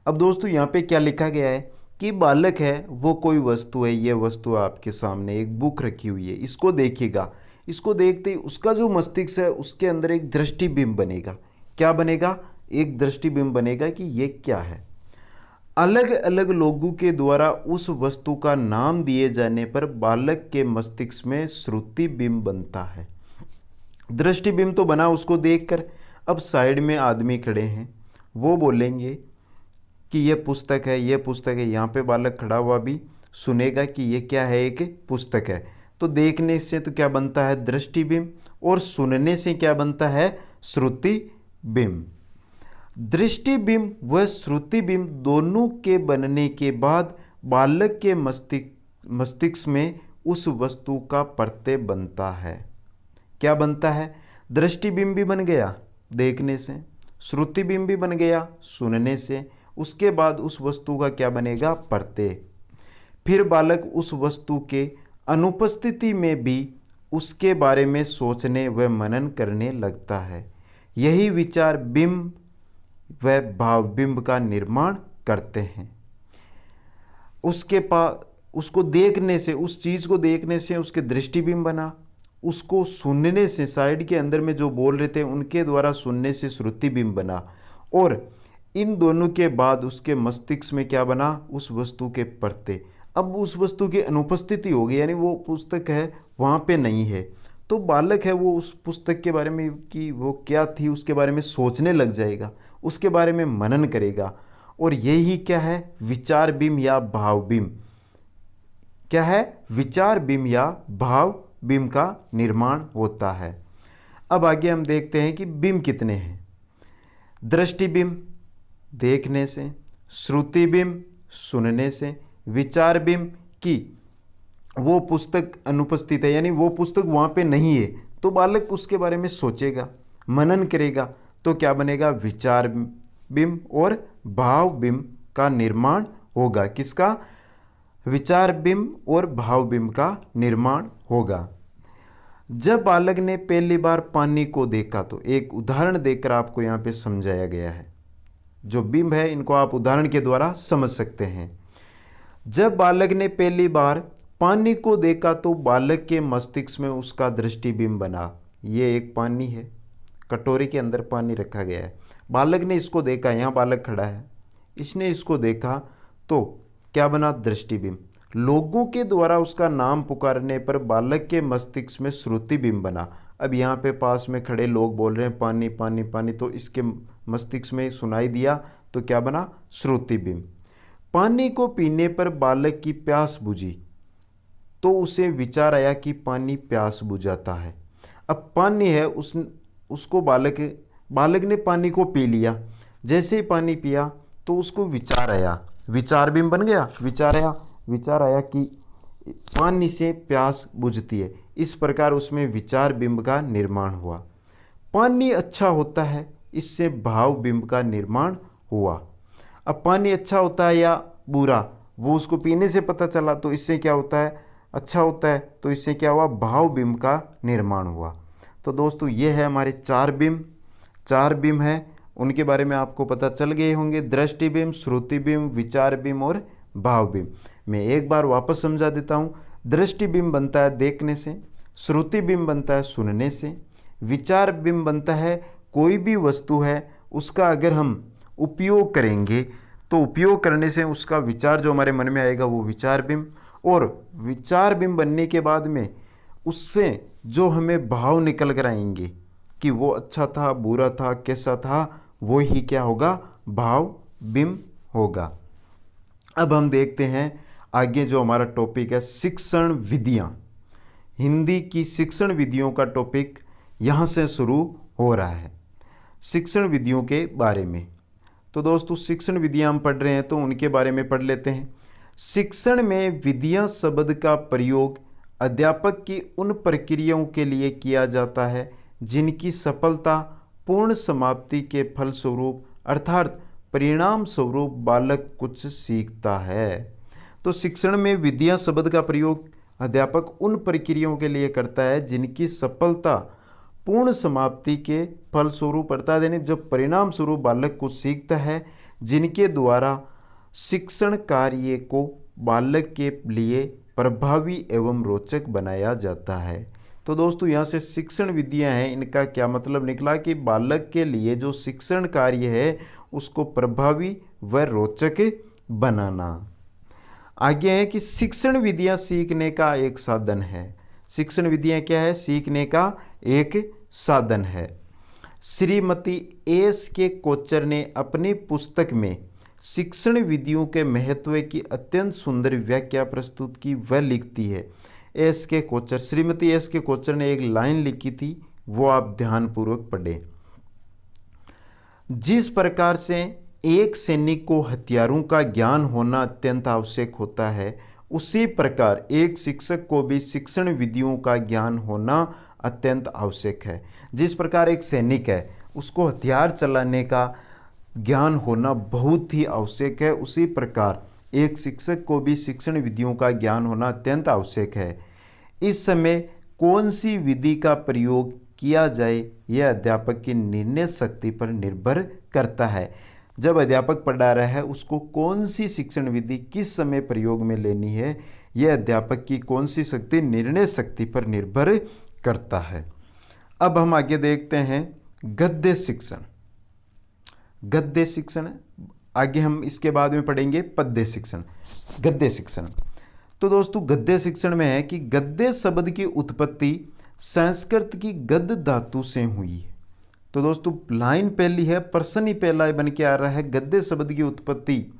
अब दोस्तों यहाँ पे क्या लिखा गया है कि बालक है वो कोई वस्तु है, ये वस्तु आपके सामने एक बुक रखी हुई है, इसको देखेगा, इसको देखते ही उसका जो मस्तिष्क है उसके अंदर एक दृष्टिबिंब बनेगा। क्या बनेगा, एक दृष्टिबिंब बनेगा कि ये क्या है। अलग अलग लोगों के द्वारा उस वस्तु का नाम दिए जाने पर बालक के मस्तिष्क में श्रुतिबिंब बनता है। दृष्टिबिंब तो बना उसको देखकर, अब साइड में आदमी खड़े हैं वो बोलेंगे कि ये पुस्तक है, ये पुस्तक है। यहाँ पे बालक खड़ा हुआ भी सुनेगा कि ये क्या है, एक पुस्तक है। तो देखने से तो क्या बनता है, दृष्टिबिंब, और सुनने से क्या बनता है, श्रुतिबिंब। दृष्टिबिंब व श्रुतिबिंब दोनों के बनने के बाद बालक के मस्तिष्क में उस वस्तु का प्रत्यय बनता है। क्या बनता है? दृष्टिबिंब भी बन गया देखने से, श्रुतिबिंब भी बन गया सुनने से, उसके बाद उस वस्तु का क्या बनेगा? प्रत्यय। फिर बालक उस वस्तु के अनुपस्थिति में भी उसके बारे में सोचने व मनन करने लगता है। यही विचार बिंब व भावबिंब का निर्माण करते हैं। उसको देखने से, उस चीज़ को देखने से उसके दृष्टिबिंब बना, उसको सुनने से, साइड के अंदर में जो बोल रहे थे उनके द्वारा सुनने से श्रुतिबिंब बना, और इन दोनों के बाद उसके मस्तिष्क में क्या बना? उस वस्तु के प्रत्यय। अब उस वस्तु की अनुपस्थिति हो गई, यानी वो पुस्तक है वहाँ पे नहीं है, तो बालक है वो उस पुस्तक के बारे में कि वो क्या थी उसके बारे में सोचने लग जाएगा, उसके बारे में मनन करेगा, और यही क्या है? विचार बिंब या भाव बिंब। क्या है? विचार बिंब या भाव बिंब का निर्माण होता है। अब आगे हम देखते हैं कि बिंब कितने हैं। दृष्टिबिंब देखने से, श्रुतिबिंब सुनने से, विचार बिंब की वो पुस्तक अनुपस्थित है, यानी वो पुस्तक वहाँ पे नहीं है, तो बालक उसके बारे में सोचेगा, मनन करेगा, तो क्या बनेगा? विचार बिंब और भाव बिंब का निर्माण होगा। किसका? विचार बिंब और भाव बिंब का निर्माण होगा। जब बालक ने पहली बार पानी को देखा, तो एक उदाहरण देकर आपको यहाँ पे समझाया गया है। जो बिंब है इनको आप उदाहरण के द्वारा समझ सकते हैं। जब बालक ने पहली बार पानी को देखा तो बालक के मस्तिष्क में उसका दृष्टिबिंब बना। ये एक पानी है, कटोरी के अंदर पानी रखा गया है, बालक ने इसको देखा, यहाँ बालक खड़ा है, इसने इसको देखा तो क्या बना? दृष्टिबिंब। लोगों के द्वारा उसका नाम पुकारने पर बालक के मस्तिष्क में श्रुतिबिंब बना। अब यहाँ पे पास में खड़े लोग बोल रहे हैं पानी पानी पानी, तो इसके मस्तिष्क में सुनाई दिया, तो क्या बना? श्रुतिबिंब। पानी को पीने पर बालक की प्यास बुझी, तो उसे विचार आया कि पानी प्यास बुझाता है। अब पानी है, उसको बालक ने पानी को पी लिया। जैसे ही पानी पिया तो उसको विचार आया, विचार बिंब बन गया। विचार आया कि पानी से प्यास बुझती है। इस प्रकार उसमें विचार बिंब का निर्माण हुआ। पानी अच्छा होता है, इससे भाव बिंब का निर्माण हुआ। अब पानी अच्छा होता है या बुरा, वो उसको पीने से पता चला, तो इससे क्या होता है? अच्छा होता है, तो इससे क्या हुआ? भाव बिंब का निर्माण हुआ। तो दोस्तों ये है हमारे चार बिंब हैं, उनके बारे में आपको पता चल गए होंगे। दृष्टिबिंब, श्रुतिबिंब, विचार बिंब और भाव बिंब। मैं एक बार वापस समझा देता हूँ। दृष्टिबिंब बनता है देखने से, श्रुतिबिंब बनता है सुनने से, विचार बिंब बनता है कोई भी वस्तु है उसका अगर हम उपयोग करेंगे तो उपयोग करने से उसका विचार जो हमारे मन में आएगा वो विचार बिंब, और विचार बिंब बनने के बाद में उससे जो हमें भाव निकल कर आएंगे कि वो अच्छा था, बुरा था, कैसा था, वो ही क्या होगा? भाव बिंब होगा। अब हम देखते हैं आगे जो हमारा टॉपिक है शिक्षण विधियाँ। हिंदी की शिक्षण विधियों का टॉपिक यहाँ से शुरू हो रहा है, शिक्षण विधियों के बारे में। तो दोस्तों शिक्षण विधियाँ हम पढ़ रहे हैं तो उनके बारे में पढ़ लेते हैं। शिक्षण में विधियाँ शब्द का प्रयोग अध्यापक की उन प्रक्रियाओं के लिए किया जाता है जिनकी सफलता पूर्ण समाप्ति के फलस्वरूप अर्थात परिणाम स्वरूप बालक कुछ सीखता है। तो शिक्षण में विधियाँ शब्द का प्रयोग अध्यापक उन प्रक्रियाओं के लिए करता है जिनकी सफलता पूर्ण समाप्ति के फलस्वरूप अर्थात यानी जब परिणाम स्वरूप बालक कुछ सीखता है, जिनके द्वारा शिक्षण कार्य को बालक के लिए प्रभावी एवं रोचक बनाया जाता है। तो दोस्तों यहाँ से शिक्षण विधियाँ हैं, इनका क्या मतलब निकला कि बालक के लिए जो शिक्षण कार्य है उसको प्रभावी व रोचक बनाना। आगे है कि शिक्षण विधियाँ सीखने का एक साधन है। शिक्षण विधियाँ क्या है? सीखने का एक साधन है। श्रीमती एस के कोचर ने अपनी पुस्तक में शिक्षण विधियों के महत्व की अत्यंत सुंदर व्याख्या प्रस्तुत की। वह लिखती है एस के कोचर, श्रीमती एस के कोचर ने एक लाइन लिखी थी, वो आप ध्यानपूर्वक पढ़ें। जिस प्रकार से एक सैनिक को हथियारों का ज्ञान होना अत्यंत आवश्यक होता है, उसी प्रकार एक शिक्षक को भी शिक्षण विधियों का ज्ञान होना अत्यंत आवश्यक है। जिस प्रकार एक सैनिक है उसको हथियार चलाने का ज्ञान होना बहुत ही आवश्यक है, उसी प्रकार एक शिक्षक को भी शिक्षण विधियों का ज्ञान होना अत्यंत आवश्यक है। इस समय कौन सी विधि का प्रयोग किया जाए यह अध्यापक की निर्णय शक्ति पर निर्भर करता है। जब अध्यापक पढ़ा रहा है उसको कौन सी शिक्षण विधि किस समय प्रयोग में लेनी है यह अध्यापक की कौन सी शक्ति, निर्णय शक्ति पर निर्भर करता है। अब हम आगे देखते हैं गद्य शिक्षण। गद्य शिक्षण आगे हम इसके बाद में पढ़ेंगे पद्य शिक्षण। गद्य शिक्षण तो दोस्तों गद्य शिक्षण में है कि गद्य शब्द की उत्पत्ति संस्कृत की गद्य धातु से हुई है। तो दोस्तों लाइन पहली है, प्रश्न ही पहला बन के आ रहा है, गद्य शब्द की उत्पत्ति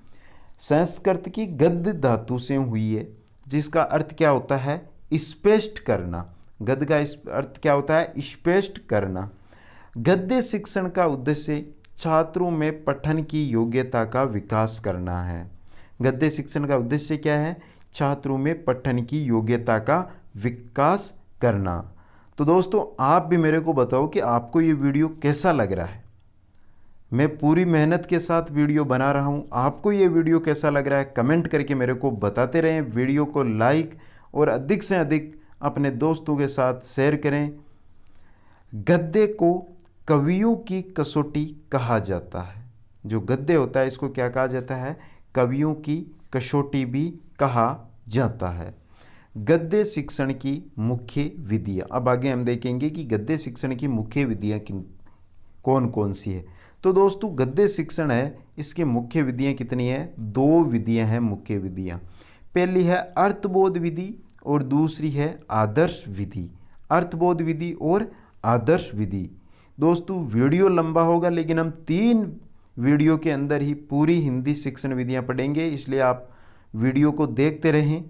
संस्कृत की गद्य धातु से हुई है, जिसका अर्थ क्या होता है, स्पष्ट करना। गद्य का अर्थ क्या होता है, स्पष्ट करना। गद्य शिक्षण का उद्देश्य छात्रों में पठन की योग्यता का विकास करना है। गद्य शिक्षण का उद्देश्य क्या है, छात्रों में पठन की योग्यता का विकास करना। तो दोस्तों आप भी मेरे को बताओ कि आपको ये वीडियो कैसा लग रहा है। मैं पूरी मेहनत के साथ वीडियो बना रहा हूँ, आपको ये वीडियो कैसा लग रहा है कमेंट करके मेरे को बताते रहें। वीडियो को लाइक और अधिक से अधिक अपने दोस्तों के साथ शेयर करें। गद्य को कवियों की कसौटी कहा जाता है। जो गद्य होता है इसको क्या कहा जाता है, कवियों की कसौटी भी कहा जाता है। गद्य शिक्षण की मुख्य विधियाँ, अब आगे हम देखेंगे कि गद्य शिक्षण की मुख्य विधियाँ कौन कौन सी है। तो दोस्तों गद्य शिक्षण है इसकी मुख्य विधियाँ कितनी है, 2 विधियाँ हैं मुख्य विधियाँ। पहली है अर्थबोध विधि और दूसरी है आदर्श विधि। अर्थबोध विधि और आदर्श विधि। दोस्तों वीडियो लंबा होगा लेकिन हम 3 वीडियो के अंदर ही पूरी हिंदी शिक्षण विधियाँ पढ़ेंगे, इसलिए आप वीडियो को देखते रहें।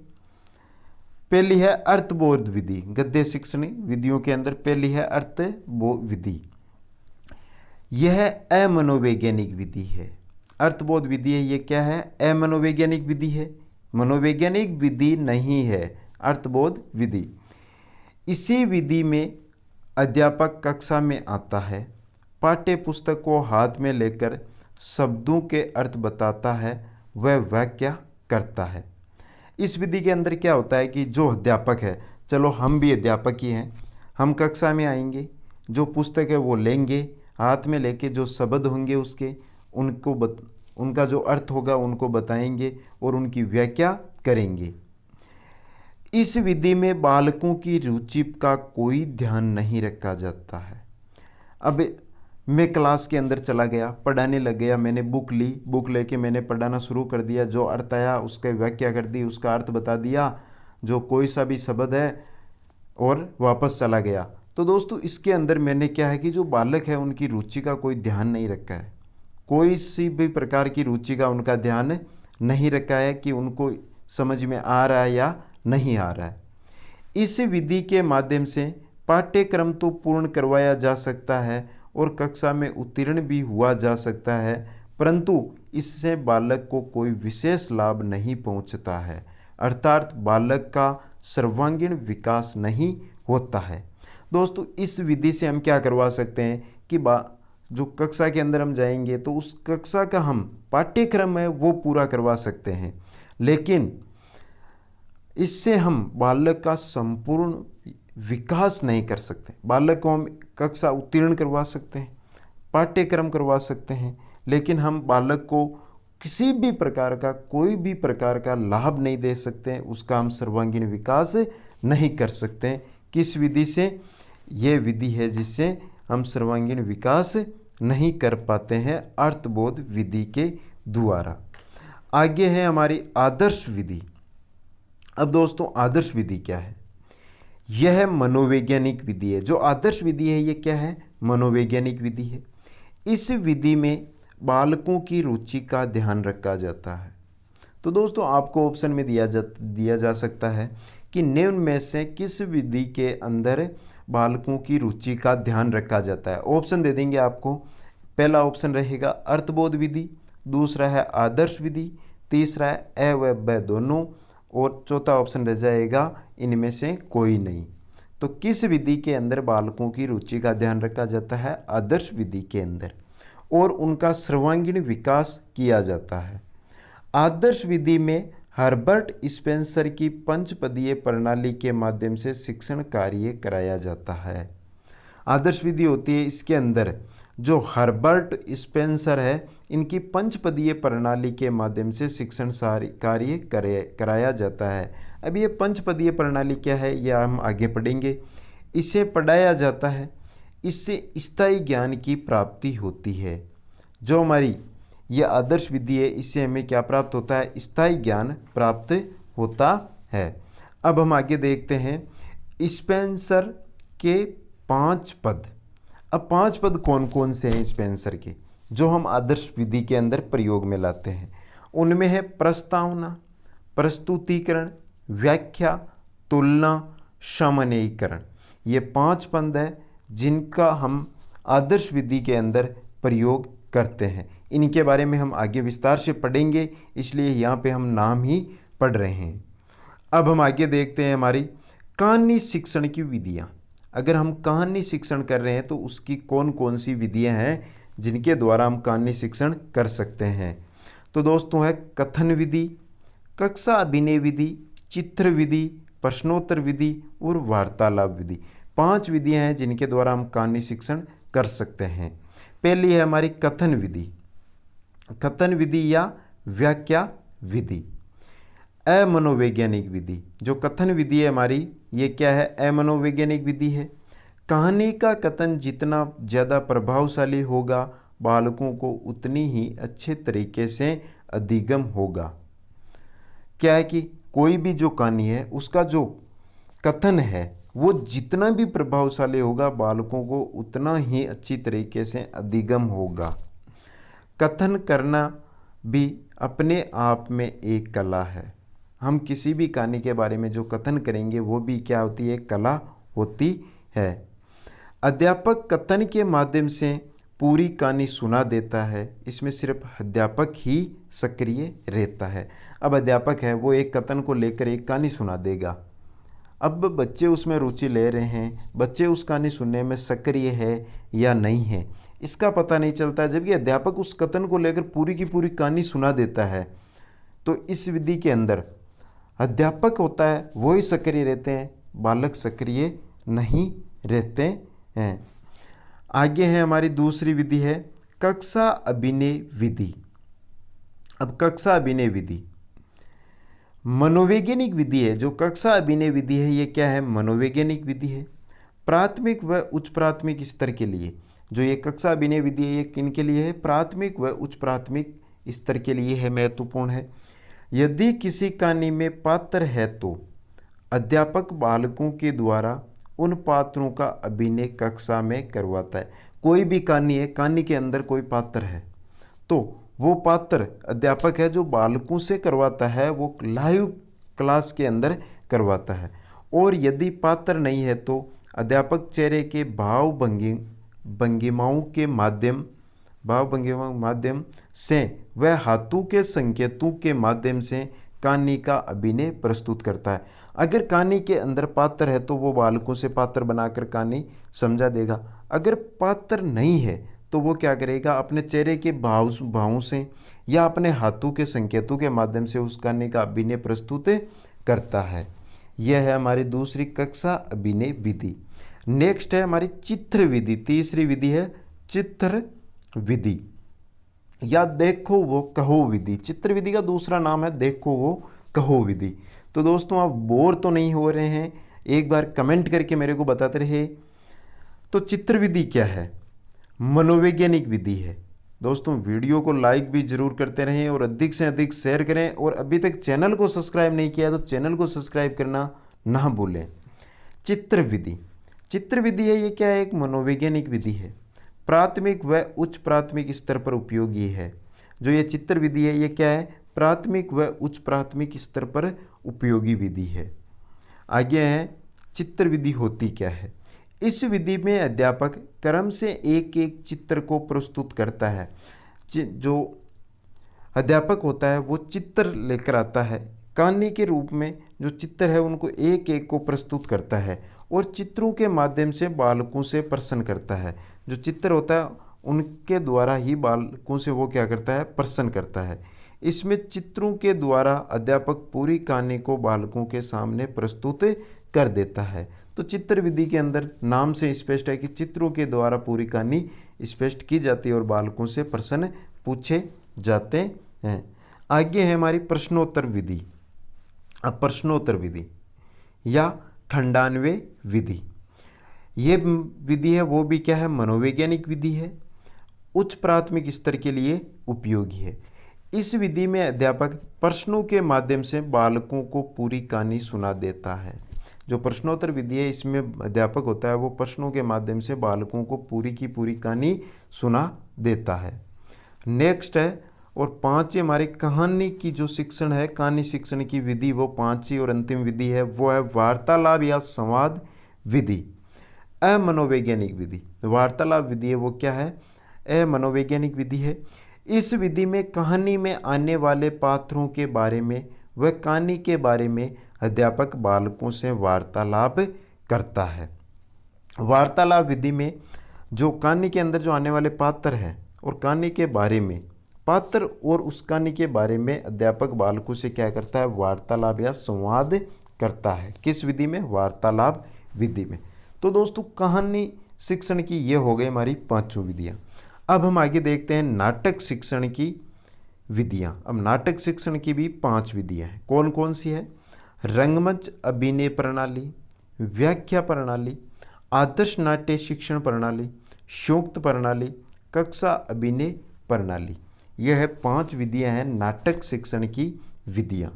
पहली है अर्थबोध विधि। गद्य शिक्षण विधियों के अंदर पहली है अर्थबोध विधि। यह अमनोवैज्ञानिक विधि है। अर्थबोध विधि है, ये क्या है, अमनोवैज्ञानिक विधि है, मनोवैज्ञानिक विधि नहीं है अर्थबोध विधि। इसी विधि में अध्यापक कक्षा में आता है, पाठ्य पुस्तक को हाथ में लेकर शब्दों के अर्थ बताता है, वह व्याख्या करता है। इस विधि के अंदर क्या होता है कि जो अध्यापक है, चलो हम भी अध्यापक ही हैं, हम कक्षा में आएंगे, जो पुस्तक है वो लेंगे, हाथ में लेके जो शब्द होंगे उसके उनका जो अर्थ होगा उनको बताएंगे और उनकी व्याख्या करेंगे। इस विधि में बालकों की रुचि का कोई ध्यान नहीं रखा जाता है। अब मैं क्लास के अंदर चला गया, पढ़ाने लग गया, मैंने बुक ली, बुक लेके मैंने पढ़ाना शुरू कर दिया, जो अर्थ आया उसका व्याख्या कर दी, उसका अर्थ बता दिया, जो कोई सा भी शब्द है, और वापस चला गया। तो दोस्तों इसके अंदर मैंने क्या है कि जो बालक है उनकी रुचि का कोई ध्यान नहीं रखा है, कोई सी भी प्रकार की रुचि का उनका ध्यान नहीं रखा है कि उनको समझ में आ रहा है या नहीं आ रहा है। इस विधि के माध्यम से पाठ्यक्रम तो पूर्ण करवाया जा सकता है और कक्षा में उत्तीर्ण भी हुआ जा सकता है, परंतु इससे बालक को कोई विशेष लाभ नहीं पहुंचता है, अर्थात बालक का सर्वांगीण विकास नहीं होता है। दोस्तों इस विधि से हम क्या करवा सकते हैं कि जो कक्षा के अंदर हम जाएंगे तो उस कक्षा का हम पाठ्यक्रम है वो पूरा करवा सकते हैं, लेकिन इससे हम बालक का संपूर्ण विकास नहीं कर सकते। बालक को हम कक्षा उत्तीर्ण करवा सकते हैं, पाठ्यक्रम करवा सकते हैं, लेकिन हम बालक को किसी भी प्रकार का कोई भी प्रकार का लाभ नहीं दे सकते हैं, उसका हम सर्वांगीण विकास नहीं कर सकते हैं। किस विधि से? ये विधि है जिससे हम सर्वांगीण विकास नहीं कर पाते हैं, अर्थबोध विधि के द्वारा। आगे है हमारी आदर्श विधि। अब दोस्तों आदर्श विधि क्या है? यह मनोवैज्ञानिक विधि है। जो आदर्श विधि है ये क्या है? मनोवैज्ञानिक विधि है। इस विधि में बालकों की रुचि का ध्यान रखा जाता है। तो दोस्तों आपको ऑप्शन में दिया जा सकता है कि निम्न में से किस विधि के अंदर बालकों की रुचि का ध्यान रखा जाता है। ऑप्शन दे देंगे आपको। पहला ऑप्शन रहेगा अर्थबोध विधि, दूसरा है आदर्श विधि, तीसरा है अ व ब दोनों, और चौथा ऑप्शन रह जाएगा इनमें से कोई नहीं। तो किस विधि के अंदर बालकों की रुचि का ध्यान रखा जाता है? आदर्श विधि के अंदर, और उनका सर्वांगीण विकास किया जाता है। आदर्श विधि में हर्बर्ट स्पेंसर की पंचपदीय प्रणाली के माध्यम से शिक्षण कार्य कराया जाता है। आदर्श विधि होती है, इसके अंदर जो हर्बर्ट स्पेंसर है, इनकी पंचपदीय प्रणाली के माध्यम से शिक्षण कार्य कराया जाता है। अब ये पंचपदीय प्रणाली क्या है, यह हम आगे पढ़ेंगे। इसे पढ़ाया जाता है, इससे स्थायी ज्ञान की प्राप्ति होती है। जो हमारी ये आदर्श विधि है, इससे हमें क्या प्राप्त होता है? स्थायी ज्ञान प्राप्त होता है। अब हम आगे देखते हैं स्पेंसर के 5 पद। अब 5 पद कौन कौन से हैं स्पेंसर के, जो हम आदर्श विधि के अंदर प्रयोग में लाते हैं? उनमें है प्रस्तावना, प्रस्तुतिकरण, व्याख्या, तुलना, समन्वयीकरण। ये 5 पद हैं जिनका हम आदर्श विधि के अंदर प्रयोग करते हैं। इनके बारे में हम आगे विस्तार से पढ़ेंगे, इसलिए यहाँ पे हम नाम ही पढ़ रहे हैं। अब हम आगे देखते हैं हमारी कहानी शिक्षण की विधियाँ। अगर हम कहानी शिक्षण कर रहे हैं तो उसकी कौन कौन सी विधियाँ हैं जिनके द्वारा हम कहानी शिक्षण कर सकते हैं? तो दोस्तों है कथन विधि, कक्षा अभिनय विधि, चित्र विधि, प्रश्नोत्तर विधि और वार्तालाप विधि। 5 विधियाँ हैं जिनके द्वारा हम कहानी शिक्षण कर सकते हैं। पहली है हमारी कथन विधि। कथन विधि या व्याख्या विधि। अमनोवैज्ञानिक विधि, जो कथन विधि है हमारी, ये क्या है? अमनोवैज्ञानिक विधि है। कहानी का कथन जितना ज़्यादा प्रभावशाली होगा, बालकों को उतनी ही अच्छे तरीके से अधिगम होगा। क्या है कि कोई भी जो कहानी है उसका जो कथन है वो जितना भी प्रभावशाली होगा, बालकों को उतना ही अच्छी तरीके से अधिगम होगा। कथन करना भी अपने आप में एक कला है। हम किसी भी कहानी के बारे में जो कथन करेंगे वो भी क्या होती है? कला होती है। अध्यापक कथन के माध्यम से पूरी कहानी सुना देता है। इसमें सिर्फ अध्यापक ही सक्रिय रहता है। अब अध्यापक है वो एक कथन को लेकर एक कहानी सुना देगा। अब बच्चे उसमें रुचि ले रहे हैं, बच्चे उस कहानी सुनने में सक्रिय है या नहीं है, इसका पता नहीं चलता है। जबकि अध्यापक उस कथन को लेकर पूरी की पूरी कहानी सुना देता है। तो इस विधि के अंदर अध्यापक होता है वो ही सक्रिय रहते हैं, बालक सक्रिय नहीं रहते हैं। आगे है हमारी दूसरी विधि है कक्षा अभिनय विधि। अब कक्षा अभिनय विधि मनोवैज्ञानिक विधि है। जो कक्षा अभिनय विधि है ये क्या है? मनोवैज्ञानिक विधि है। प्राथमिक व उच्च प्राथमिक स्तर के लिए जो ये कक्षा अभिनय विधि है, ये किनके लिए है? प्राथमिक व उच्च प्राथमिक स्तर के लिए है, महत्वपूर्ण है। यदि किसी कहानी में पात्र है तो अध्यापक बालकों के द्वारा उन पात्रों का अभिनय कक्षा में करवाता है। कोई भी कहानी है, कहानी के अंदर कोई पात्र है तो वो पात्र अध्यापक है जो बालकों से करवाता है, वो लाइव क्लास के अंदर करवाता है। और यदि पात्र नहीं है तो अध्यापक चेहरे के भंगिमाओं के माध्यम से वह हाथों के संकेतों के माध्यम से कहानी का अभिनय प्रस्तुत करता है। अगर कहानी के अंदर पात्र है तो वो बालकों से पात्र बनाकर कहानी समझा देगा। अगर पात्र नहीं है तो वो क्या करेगा? अपने चेहरे के भावों से या अपने हाथों के संकेतों के माध्यम से उस कहानी का अभिनय प्रस्तुत करता है। यह है हमारी दूसरी कक्षा अभिनय विधि। नेक्स्ट है हमारी चित्र विधि। तीसरी विधि है चित्र विधि या देखो वो कहो विधि। चित्र विधि का दूसरा नाम है देखो वो कहो विधि। तो दोस्तों आप बोर तो नहीं हो रहे हैं? एक बार कमेंट करके मेरे को बताते रहे। तो चित्र विधि क्या है? मनोवैज्ञानिक विधि है। दोस्तों वीडियो को लाइक भी जरूर करते रहें और अधिक से अधिक शेयर करें, और अभी तक चैनल को सब्सक्राइब नहीं किया तो चैनल को सब्सक्राइब करना ना भूलें। चित्र विधि, चित्र विधि है ये क्या है? एक मनोवैज्ञानिक विधि है। प्राथमिक व उच्च प्राथमिक स्तर पर उपयोगी है। जो ये चित्र विधि है ये क्या है? प्राथमिक व उच्च प्राथमिक स्तर पर उपयोगी विधि है। आगे है चित्र विधि होती क्या है? इस विधि में अध्यापक क्रम से एक एक चित्र को प्रस्तुत करता है। जो अध्यापक होता है वो चित्र लेकर आता है, कहानी के रूप में जो चित्र है उनको एक एक को प्रस्तुत करता है और चित्रों के माध्यम से बालकों से प्रश्न करता है। जो चित्र होता है उनके द्वारा ही बालकों से वो क्या करता है, प्रश्न करता है। इसमें चित्रों के द्वारा अध्यापक पूरी कहानी को बालकों के सामने प्रस्तुत कर देता है। तो चित्र विधि के अंदर नाम से स्पष्ट है कि चित्रों के द्वारा पूरी कहानी स्पष्ट की जाती है और बालकों से प्रश्न पूछे जाते हैं। आगे है हमारी प्रश्नोत्तर विधि। अब प्रश्नोत्तर विधि या खंडान्वय विधि, ये विधि है वो भी क्या है, मनोवैज्ञानिक विधि है, उच्च प्राथमिक स्तर के लिए उपयोगी है। इस विधि में अध्यापक प्रश्नों के माध्यम से बालकों को पूरी कहानी सुना देता है। जो प्रश्नोत्तर विधि है इसमें अध्यापक होता है वो प्रश्नों के माध्यम से बालकों को पूरी की पूरी कहानी सुना देता है। नेक्स्ट है और पांचवी हमारी कहानी की जो शिक्षण है, कहानी शिक्षण की विधि, वो पांचवी और अंतिम विधि है वो है वार्तालाप या संवाद विधि, अमनोवैज्ञानिक विधि। वार्तालाप विधि है वो क्या है, अमनोवैज्ञानिक विधि है। इस विधि में कहानी में आने वाले पात्रों के बारे में व कहानी के बारे में अध्यापक बालकों से वार्तालाप करता है। वार्तालाप विधि में जो कहानी के अंदर जो आने वाले पात्र हैं और कहानी के बारे में, पात्र और उस कहानी के बारे में अध्यापक बालकों से क्या करता है, वार्तालाप या संवाद करता है। किस विधि में, वार्तालाप विधि में। तो दोस्तों कहानी शिक्षण की ये हो गई हमारी पांचों विधियां। अब हम आगे देखते हैं नाटक शिक्षण की विधियां। अब नाटक शिक्षण की भी 5 विधियां हैं। कौन कौन सी है, रंगमंच अभिनय प्रणाली, व्याख्या प्रणाली, आदर्श नाट्य शिक्षण प्रणाली, संयुक्त प्रणाली, कक्षा अभिनय प्रणाली। यह है 5 विधियां हैं नाटक शिक्षण की विधियां।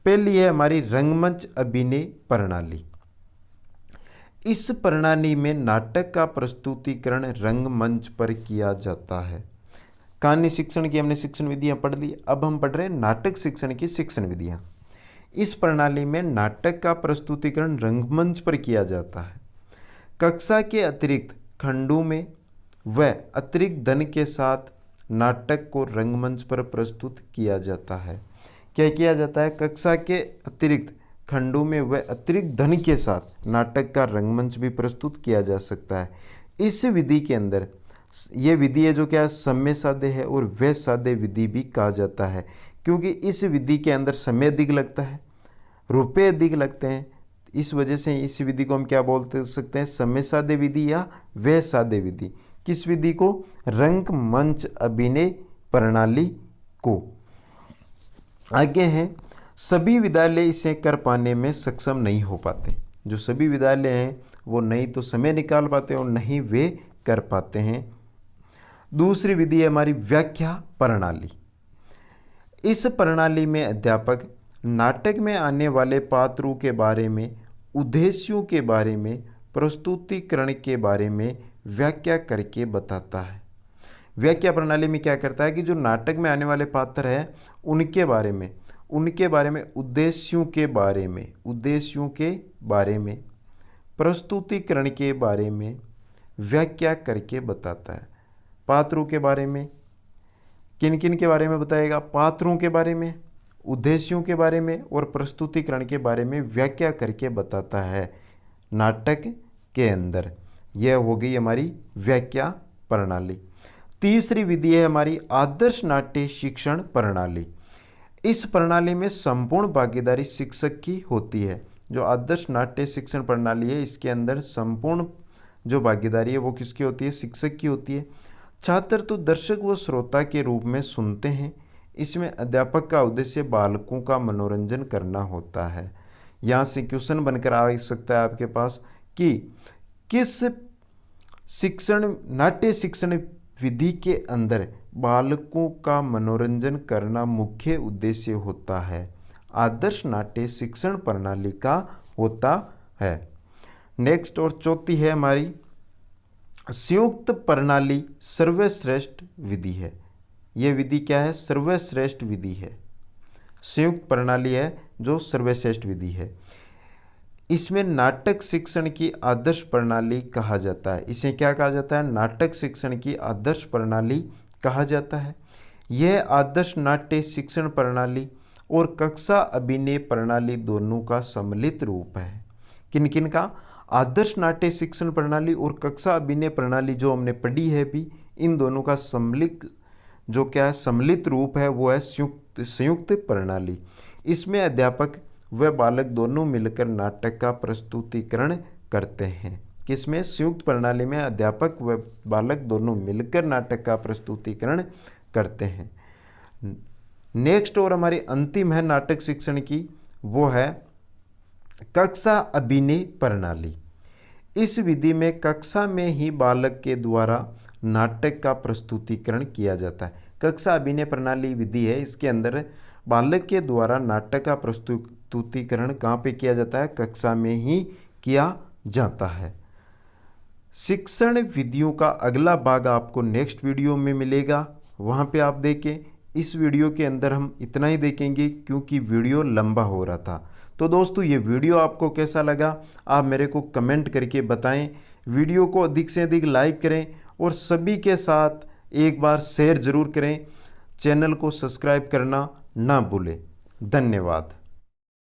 पहली है हमारी रंगमंच अभिनय प्रणाली। इस प्रणाली में नाटक का प्रस्तुतिकरण रंगमंच पर किया जाता है। कहानी शिक्षण की हमने शिक्षण विधियां पढ़ ली, अब हम पढ़ रहे हैं नाटक शिक्षण की शिक्षण विधियां। इस प्रणाली में नाटक का प्रस्तुतिकरण रंगमंच पर किया जाता है। कक्षा के अतिरिक्त खंडों में व अतिरिक्त धन के साथ नाटक को रंगमंच पर प्रस्तुत किया जाता है। क्या किया जाता है, कक्षा के अतिरिक्त खंडों में व अतिरिक्त धन के साथ नाटक का रंगमंच भी प्रस्तुत किया जा सकता है। इस विधि के अंदर ये विधि है जो क्या समय साध्य है और व्यय साध्य विधि भी कहा जाता है, क्योंकि इस विधि के अंदर समय अधिक लगता है, रुपए अधिक लगते हैं। इस वजह से इस विधि को हम क्या बोलते सकते हैं, समय साध्य विधि या व्यय साध्य विधि। किस विधि को, रंगमंच अभिनय प्रणाली को। आगे हैं सभी विद्यालय इसे कर पाने में सक्षम नहीं हो पाते। जो सभी विद्यालय हैं वो नहीं तो समय निकाल पाते और नहीं वे कर पाते हैं। दूसरी विधि है हमारी व्याख्या प्रणाली। इस प्रणाली में अध्यापक नाटक में आने वाले पात्रों के बारे में, उद्देश्यों के बारे में, प्रस्तुतिकरण के बारे में व्याख्या करके बताता है। व्याख्या प्रणाली में क्या करता है कि जो नाटक में आने वाले पात्र हैं उनके बारे में, उद्देश्यों के बारे में, प्रस्तुतिकरण के बारे में व्याख्या करके बताता है। पात्रों के बारे में, किन किन के बारे में बताएगा, पात्रों के बारे में, उद्देश्यों के बारे में और प्रस्तुतिकरण के बारे में व्याख्या करके बताता है नाटक के अंदर। यह हो गई हमारी व्याख्या प्रणाली। तीसरी विधि है हमारी आदर्श नाट्य शिक्षण प्रणाली। इस प्रणाली में संपूर्ण भागीदारी शिक्षक की होती है। जो आदर्श नाट्य शिक्षण प्रणाली है इसके अंदर संपूर्ण जो भागीदारी है वो किसकी होती है, शिक्षक की होती है। छात्र तो दर्शक व श्रोता के रूप में सुनते हैं। इसमें अध्यापक का उद्देश्य बालकों का मनोरंजन करना होता है। यहाँ से क्वेश्चन बनकर आ सकता है आपके पास कि किस नाट्य शिक्षण विधि के अंदर बालकों का मनोरंजन करना मुख्य उद्देश्य होता है। आदर्श नाट्य शिक्षण प्रणाली का होता है। नेक्स्ट और चौथी है हमारी संयुक्त प्रणाली सर्वश्रेष्ठ विधि है। यह विधि क्या है, सर्वश्रेष्ठ विधि है। संयुक्त प्रणाली है जो सर्वश्रेष्ठ विधि है। इसमें नाटक शिक्षण की आदर्श प्रणाली कहा जाता है। इसे क्या कहा जाता है, नाटक शिक्षण की आदर्श प्रणाली कहा जाता है। यह आदर्श नाट्य शिक्षण प्रणाली और कक्षा अभिनय प्रणाली दोनों का सम्मिलित रूप है। किन किन का? आदर्श नाट्य शिक्षण प्रणाली और कक्षा अभिनय प्रणाली जो हमने पढ़ी है भी, इन दोनों का सम्मिलित रूप है वो है संयुक्त प्रणाली। इसमें अध्यापक व बालक दोनों मिलकर नाटक का प्रस्तुतिकरण करते हैं। किसमें? संयुक्त प्रणाली में अध्यापक व बालक दोनों मिलकर नाटक का प्रस्तुतिकरण करते हैं। नेक्स्ट और हमारी अंतिम है नाटक शिक्षण की, वो है कक्षा अभिनय प्रणाली। इस विधि में कक्षा में ही बालक के द्वारा नाटक का प्रस्तुतिकरण किया जाता है। कक्षा अभिनय प्रणाली विधि है, इसके अंदर बालक के द्वारा नाटक का प्रस्तुतिकरण कहाँ पे किया जाता है? कक्षा में ही किया जाता है। शिक्षण विधियों का अगला भाग आपको नेक्स्ट वीडियो में मिलेगा, वहाँ पे आप देखें। इस वीडियो के अंदर हम इतना ही देखेंगे क्योंकि वीडियो लंबा हो रहा था। तो दोस्तों ये वीडियो आपको कैसा लगा आप मेरे को कमेंट करके बताएं। वीडियो को अधिक से अधिक लाइक करें और सभी के साथ एक बार शेयर ज़रूर करें। चैनल को सब्सक्राइब करना ना भूलें। धन्यवाद।